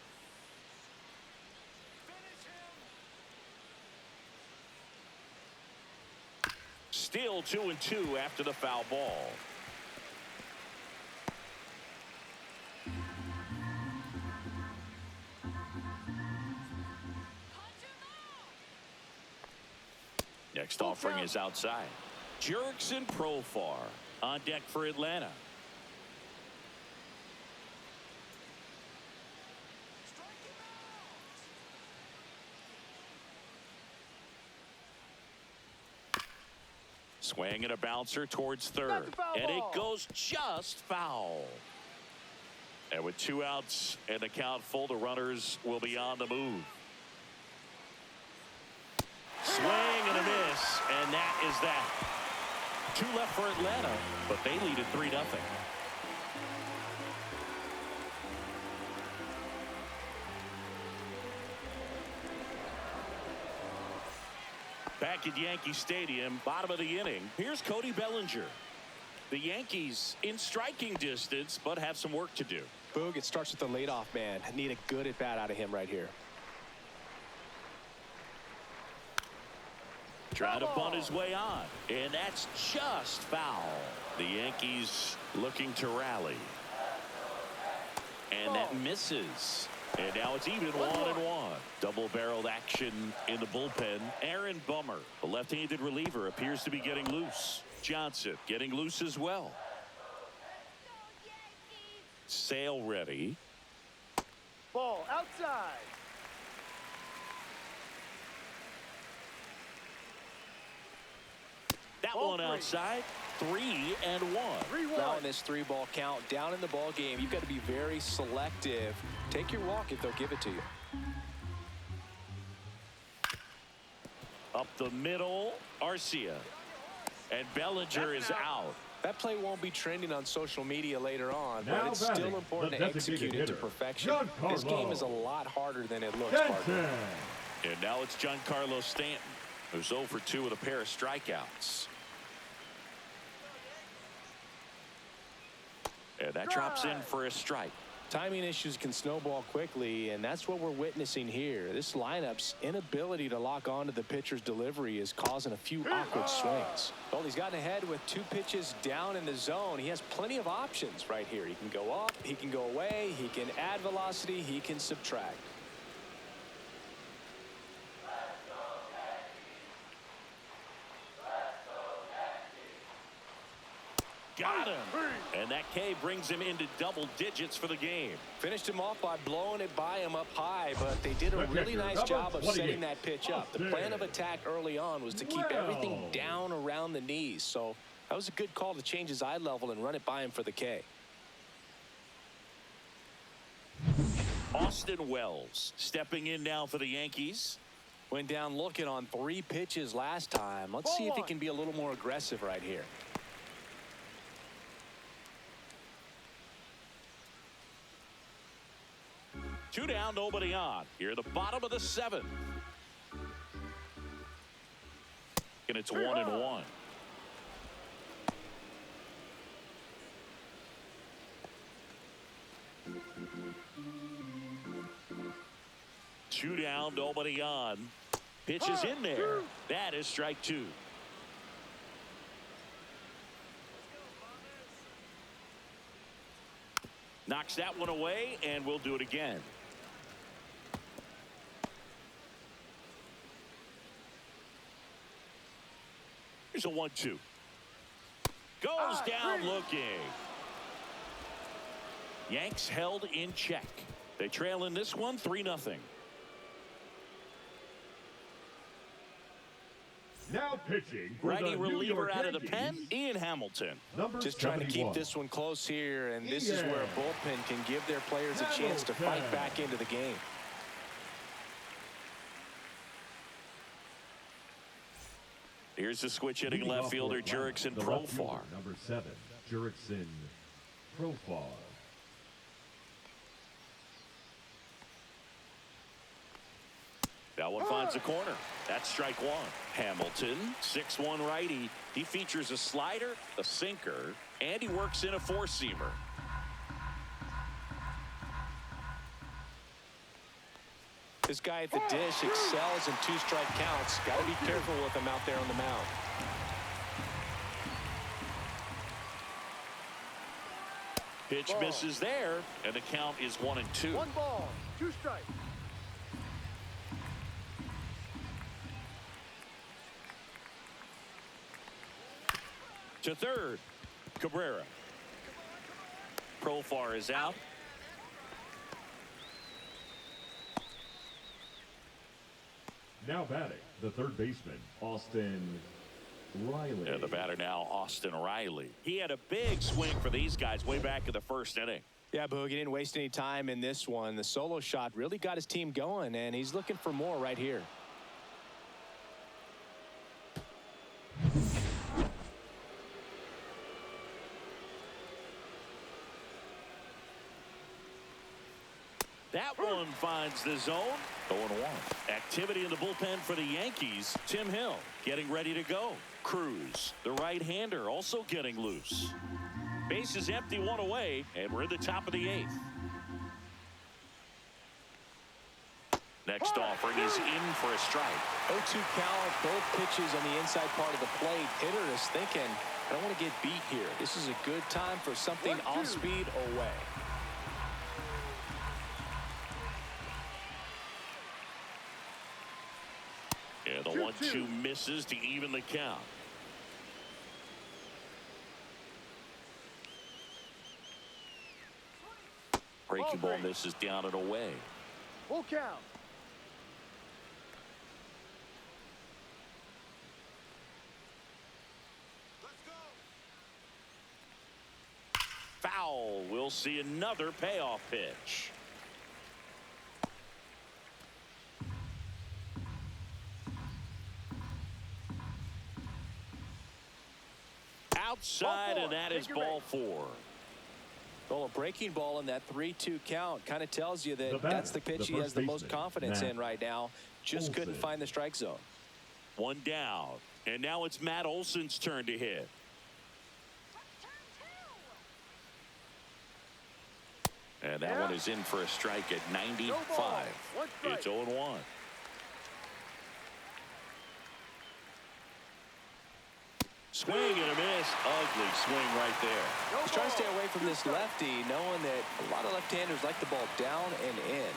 Still 2-2 after the foul ball. Next offering is outside. Jurickson Profar on deck for Atlanta. Swing and a bouncer towards third. And it goes just foul. And with 2 outs and the count full, the runners will be on the move. Swing and a miss, and that is that. 2 left for Atlanta, but they lead at 3-0. Back at Yankee Stadium, bottom of the inning. Here's Cody Bellinger. The Yankees in striking distance, but have some work to do. Boog, it starts with the leadoff man. I need a good at bat out of him right here. Trying to bunt his way on, and that's just foul. The Yankees looking to rally. And that misses. And now it's even 1-1. Double-barreled action in the bullpen. Aaron Bummer, the left-handed reliever, appears to be getting loose. Johnson getting loose as well. Sale ready. Ball outside. that Ball one three. outside. 3-1. 3-1. Now in this 3-ball count, down in the ball game, you've got to be very selective. Take your walk if they'll give it to you. Up the middle, Arcia. And Bellinger is out. That play won't be trending on social media later on, but Now it's batting, still important the to designated execute it to hitter, perfection. This Giancarlo game is a lot harder than it looks, partner. Stanton. And now it's Giancarlo Stanton, who's 0 for 2 with a pair of strikeouts. And that drops in for a strike. Timing issues can snowball quickly, and that's what we're witnessing here. This lineup's inability to lock onto the pitcher's delivery is causing a few awkward swings. Well, he's gotten ahead with 2 pitches down in the zone. He has plenty of options right here. He can go up, he can go away, he can add velocity, he can subtract. Got him. And that K brings him into double digits for the game. Finished him off by blowing it by him up high, but they did a really nice job of setting that pitch up. The plan of attack early on was to keep everything down around the knees, so that was a good call to change his eye level and run it by him for the K. Austin Wells stepping in now for the Yankees. Went down looking on 3 pitches last time. Let's see if he can be a little more aggressive right here. Two down, nobody on. Here, the bottom of the 7th. And it's 1-1. Two down, nobody on. Pitch is in there. That is strike 2. Knocks that one away, and we'll do it again. Here's a 1-2. Goes down looking. Yanks held in check. They trail in this one 3-0. Now pitching for Righty the New reliever York out of the Yankees, pen, Ian Hamilton. number Just trying to 71. keep this one close here, and this is where a bullpen can give their players a chance to fight back into the game. Here's the switch hitting Leading left off fielder for Atlanta, Jurickson the left fielder, Profar. number 7, Jurickson Profar. That one finds the corner. That's strike 1. Hamilton, 6'1" righty. He features a slider, a sinker, and he works in a 4-seamer. This guy at the dish excels in 2-strike counts. Got to be careful with him out there on the mound. Pitch misses there, and the count is 1-2. 1 ball, 2 strikes. To third, Cabrera. Profar is out. Now batting, the third baseman, Austin Riley. And the batter now, Austin Riley. He had a big swing for these guys way back in the 1st inning. Yeah, Boog, he didn't waste any time in this one. The solo shot really got his team going, and he's looking for more right here. That one finds the zone. 0-1. Activity in the bullpen for the Yankees. Tim Hill getting ready to go. Cruz, the right-hander, also getting loose. Base is empty, 1 away, and we're in the top of the 8th. Next offering is in for a strike. 0-2 count, both pitches on the inside part of the plate. Hitter is thinking, I don't want to get beat here. This is a good time for something off speed away. And the 1-2 misses to even the count. Breaking ball misses down and away. Full count. We'll see another payoff pitch. Outside, and that is ball 4. Well, a breaking ball in that 3-2 count kind of tells you that that's the pitch he has the most confidence in right now. Just couldn't find the strike zone. 1 down. And now it's Matt Olson's turn to hit. And that one is in for a strike at 95. It's 0-1. Swing and a miss. Ugly swing right there. He's trying to stay away from this lefty, knowing that a lot of left-handers like the ball down and in.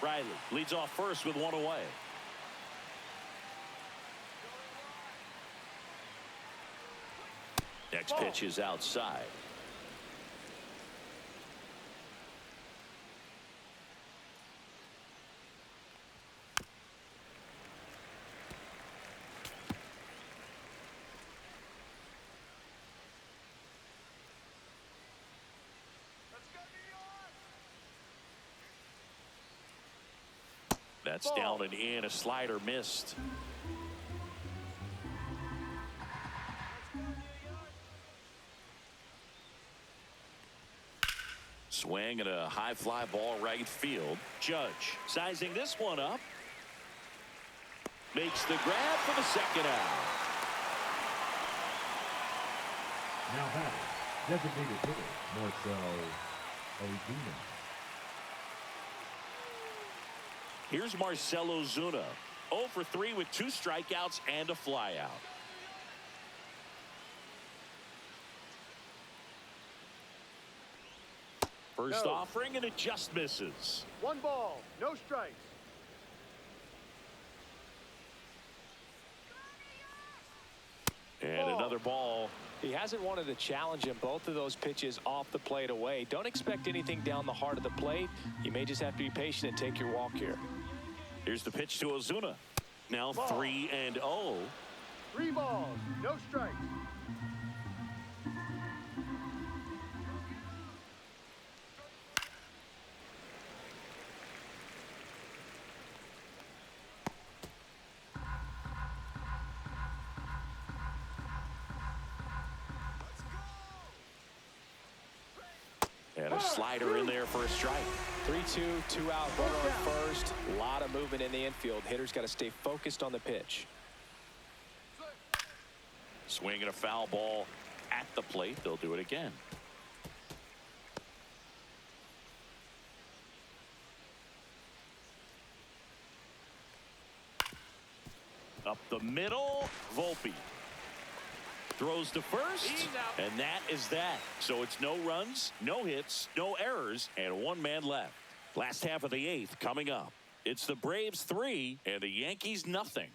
Riley leads off first with 1 away. Next pitch is outside. That's down and in. A slider missed. Swing and a high fly ball right field. Judge sizing this one up. Makes the grab for the second out. Now batting, designated hitter, Marcell Ozuna. Here's Marcell Ozuna. 0 for 3 with 2 strikeouts and a flyout. First offering, and it just misses. 1 ball, no strikes. And another ball. He hasn't wanted to challenge him. Both of those pitches off the plate away. Don't expect anything down the heart of the plate. You may just have to be patient and take your walk here. Here's the pitch to Ozuna. Now 3-0. 3 balls, no strikes. And a slider in there for a strike. 3-2, 2 out, runner on first. A lot of movement in the infield. Hitters got to stay focused on the pitch. Swinging a foul ball at the plate. They'll do it again. Up the middle, Volpe. Throws to first, and that is that. So it's no runs, no hits, no errors, and 1 man left. Last half of the 8th coming up. It's the Braves 3 and the Yankees nothing.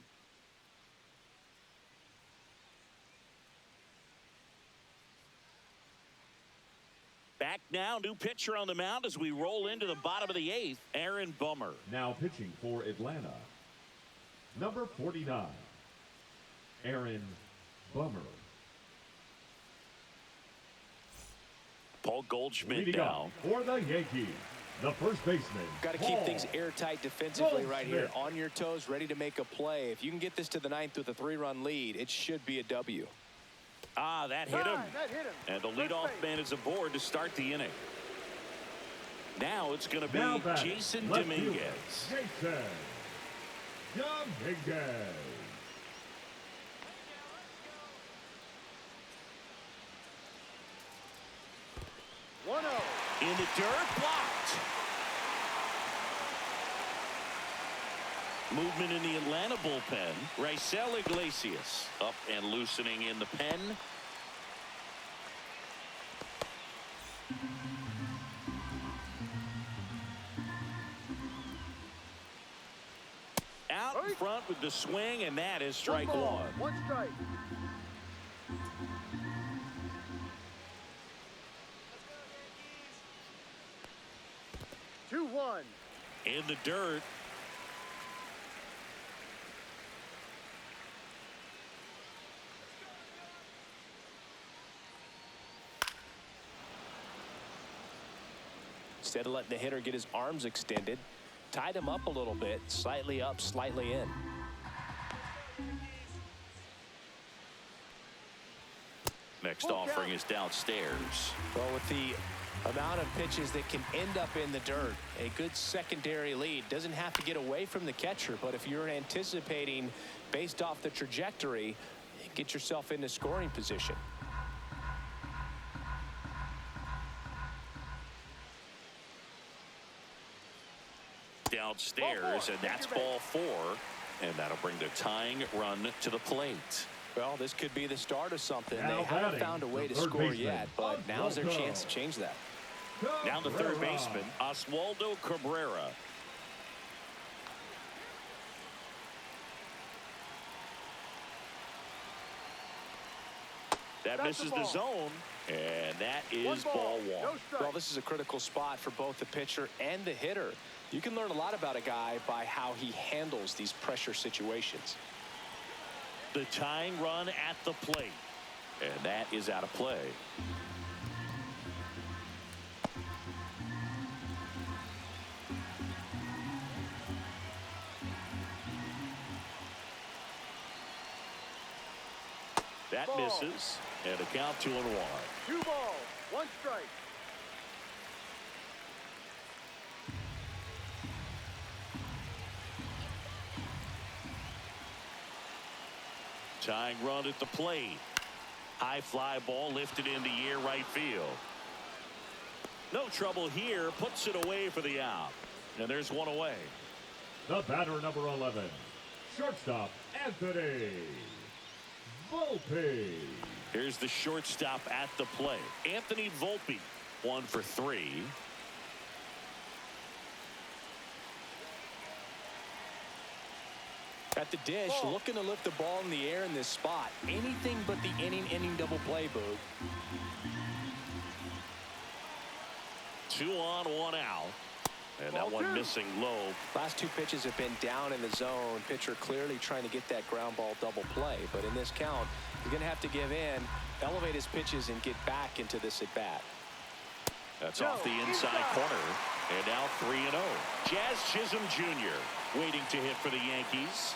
Back now, new pitcher on the mound as we roll into the bottom of the 8th, Aaron Bummer. Now pitching for Atlanta, number 49, Aaron Bummer. Paul Goldschmidt Leading down. For the Yankees, the first baseman. Got to keep things airtight defensively right here. On your toes, ready to make a play. If you can get this to the 9th with a 3-run lead, it should be a W. Ah, that hit him. And the leadoff man is aboard to start the inning. Now it's going to be Jason Dominguez. Jason Dominguez. In the dirt, blocked. Movement in the Atlanta bullpen. Raisel Iglesias up and loosening in the pen. Out in front with the swing, and that is strike 1. 1 strike. In the dirt. Instead of letting the hitter get his arms extended, tied him up a little bit, slightly up, slightly in. Next offering is downstairs. Well, with the amount of pitches that can end up in the dirt, a good secondary lead doesn't have to get away from the catcher, but if you're anticipating based off the trajectory, get yourself into scoring position. Downstairs, and that's ball 4, and that'll bring the tying run to the plate. Well, this could be the start of something. Now they haven't batting, found a way the to third score baseman, yet, but now's their chance to change that. Now the third baseman, Oswaldo Cabrera. That misses the zone, and that is ball 1. No strike. Well, this is a critical spot for both the pitcher and the hitter. You can learn a lot about a guy by how he handles these pressure situations. The tying run at the plate, and that is out of play. That misses, and a count 2-1. 2 balls, 1 strike. Tying run at the plate. High fly ball lifted in the air, right field. No trouble here, puts it away for the out. And there's one away. The batter, number 11, shortstop Anthony Volpe. Here's the shortstop at the plate. Anthony Volpe, 1 for 3. At the dish, looking to lift the ball in the air in this spot. Anything but the inning double play, Boog. 2 on, 1 out. And that one missing low. Last 2 pitches have been down in the zone. Pitcher clearly trying to get that ground ball double play. But in this count, he's going to have to give in, elevate his pitches, and get back into this at bat. That's off the inside corner. And now 3-0. Jazz Chisholm Jr. waiting to hit for the Yankees.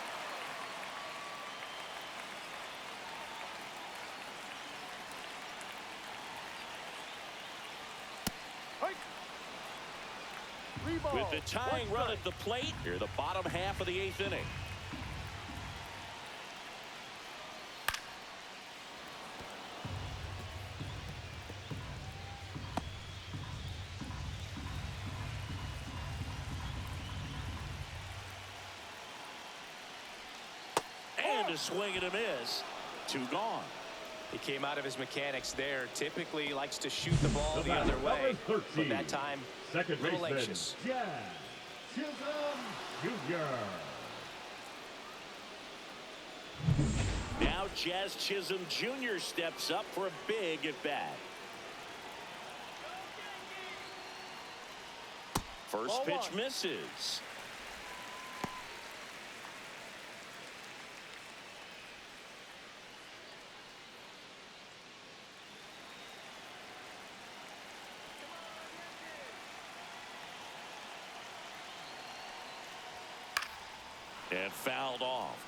With the tying run at the plate, here the bottom half of the 8th inning. And a swing and a miss. 2 gone. He came out of his mechanics there. Typically likes to shoot the ball the other way. But that time, second a little baseman, anxious. Jazz Chisholm Jr. Now Jazz Chisholm Jr. steps up for a big at bat. First pitch misses. And fouled off.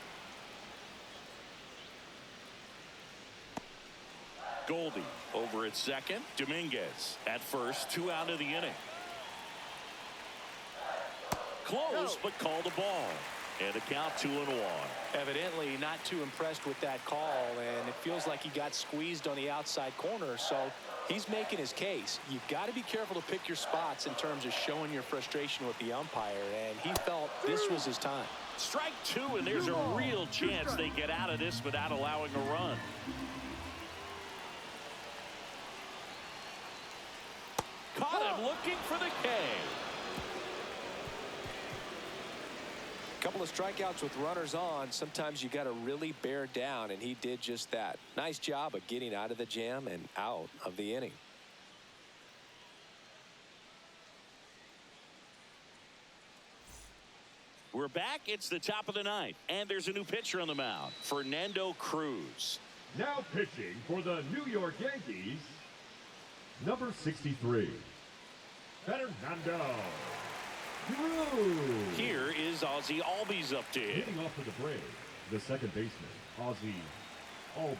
Goldie over at second. Dominguez at first. 2 out of the inning. Close, but called a ball. And the count 2-1. Evidently not too impressed with that call, and it feels like he got squeezed on the outside corner, so he's making his case. You've got to be careful to pick your spots in terms of showing your frustration with the umpire, and he felt this was his time. Strike 2, and there's a real chance they get out of this without allowing a run. Caught him looking for the K. Couple of strikeouts with runners on. Sometimes you got to really bear down, and he did just that. Nice job of getting out of the jam and out of the inning. We're back. It's the top of the 9th, and there's a new pitcher on the mound, Fernando Cruz. Now pitching for the New York Yankees, number 63, Fernando. Drew. Here is Ozzie Albies up to hit. Leading off for the Braves, the second baseman, Ozzie Albies.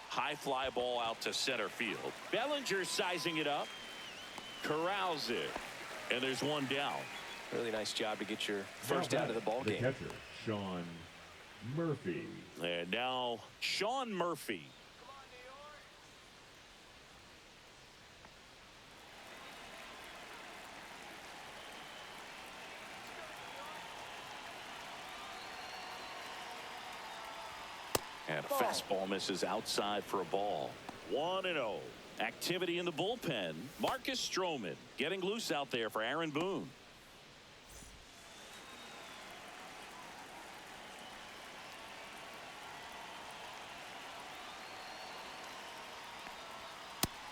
High fly ball out to center field. Bellinger sizing it up. Corrals it. And there's one down. Really nice job to get your first out of the ball game. The catcher, Sean Murphy. And now Sean Murphy. And a fastball misses outside for a ball. 1-0. Activity in the bullpen. Marcus Stroman getting loose out there for Aaron Boone.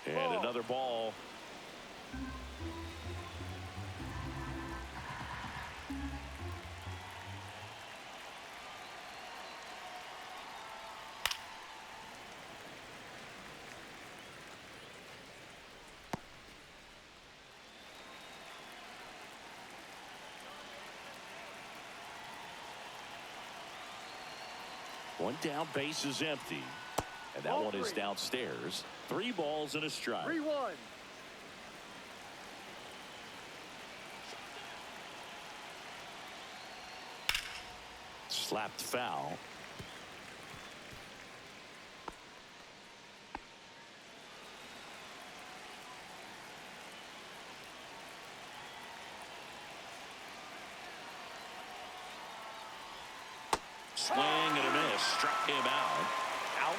And another ball. One down, base is empty. And that one is downstairs. 3 balls and a strike. 3-1. Slapped foul. Swing and a miss. Struck him out. Out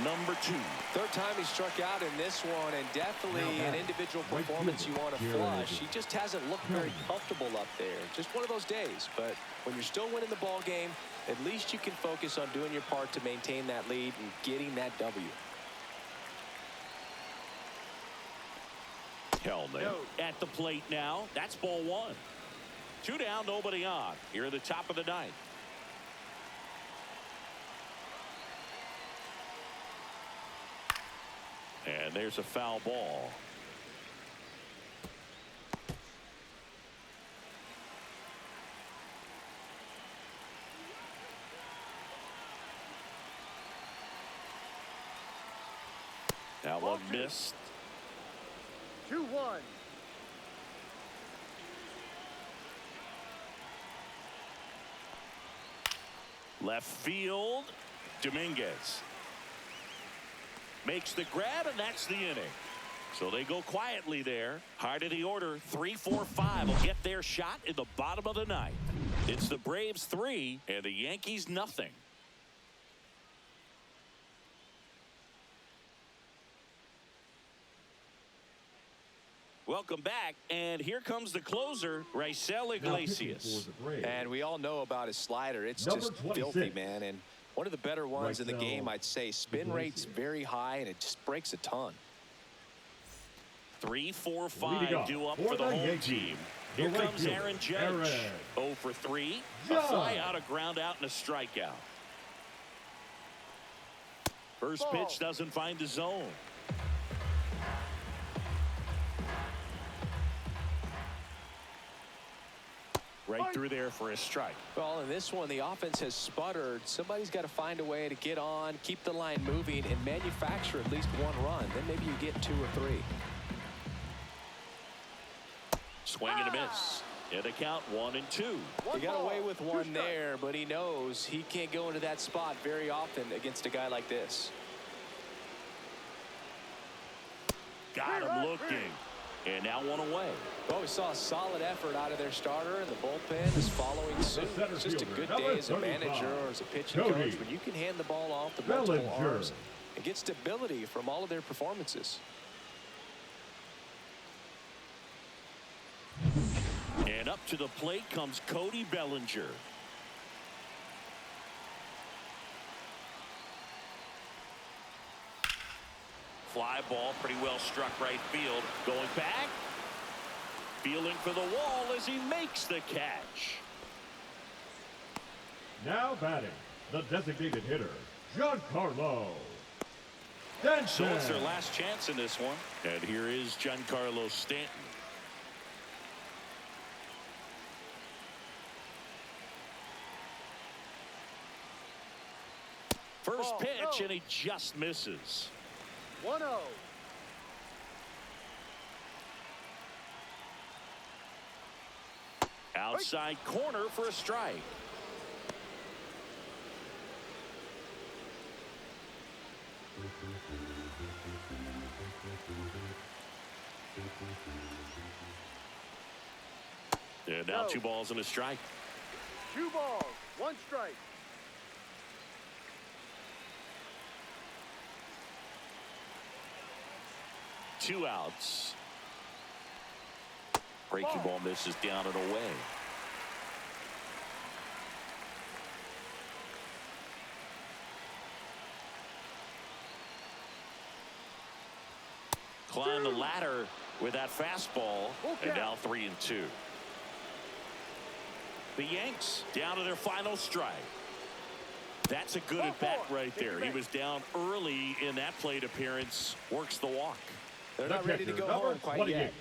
number 2. Third time he struck out in this one, and definitely an individual performance you want to flush. He just hasn't looked very comfortable up there. Just one of those days. But when you're still winning the ball game, at least you can focus on doing your part to maintain that lead and getting that W. Hellman at the plate now. That's ball 1. 2 down, nobody on. Here at the top of the 9th. And there's a foul ball. That one missed. 2-1. Left field. Dominguez makes the grab, and that's the inning. So they go quietly there. Heart of the order, 3-4-5 will get their shot in the bottom of the 9th. It's the Braves 3 and the Yankees nothing. Welcome back, and here comes the closer, Raisel Iglesias. And we all know about his slider. It's Number just 26. filthy, man. And one of the better ones in the Raisel game, I'd say. Spin rate's very high, and it just breaks a ton. 3-4-5 due up for the home team. Here comes Aaron Judge. 0 for 3. A fly out, a ground out, and a strikeout. First pitch doesn't find the zone. Right through there for a strike. Well, in this one, the offense has sputtered. Somebody's got to find a way to get on, keep the line moving, and manufacture at least 1 run. Then maybe you get 2 or 3. Swing and a miss. And the count 1-2. He got away with 1 there, but he knows he can't go into that spot very often against a guy like this. Got him looking. And now 1 away. Well, we saw a solid effort out of their starter, and the bullpen is following suit. It's just a good day as a manager or as a pitching coach when you can hand the ball off to multiple arms and get stability from all of their performances. And up to the plate comes Cody Bellinger. Fly ball, pretty well struck right field. Going back. Feeling for the wall as he makes the catch. Now batting, the designated hitter, Giancarlo So it's their Stanton. last chance in this one. And here is Giancarlo Stanton. First Ball, pitch, go. and he just misses. 1-0. Outside corner for a strike. And now No. 2 balls and a strike. 2 balls, 1 strike. Two outs. Breaking Ball. ball misses down and away. Climb the ladder with that fastball. And now 3-2. The Yanks down to their final strike. That's a good at bat right there. He was down early in that plate appearance. Works the walk. They're not ready to go home quite yet.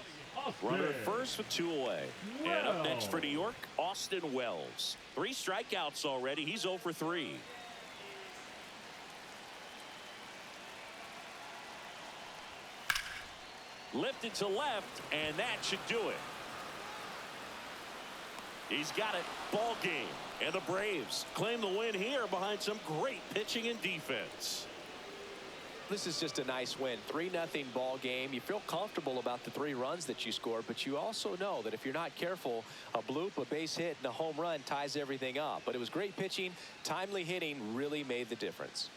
Runner at first with 2 away. And up next for New York, Austin Wells. 3 strikeouts already. He's 0 for 3. Lifted to left, and that should do it. He's got it. Ball game. And the Braves claim the win here behind some great pitching and defense. This is just a nice win. 3-0 ball game. You feel comfortable about the 3 runs that you scored, but you also know that if you're not careful, a bloop, a base hit, and a home run ties everything up. But it was great pitching. Timely hitting really made the difference.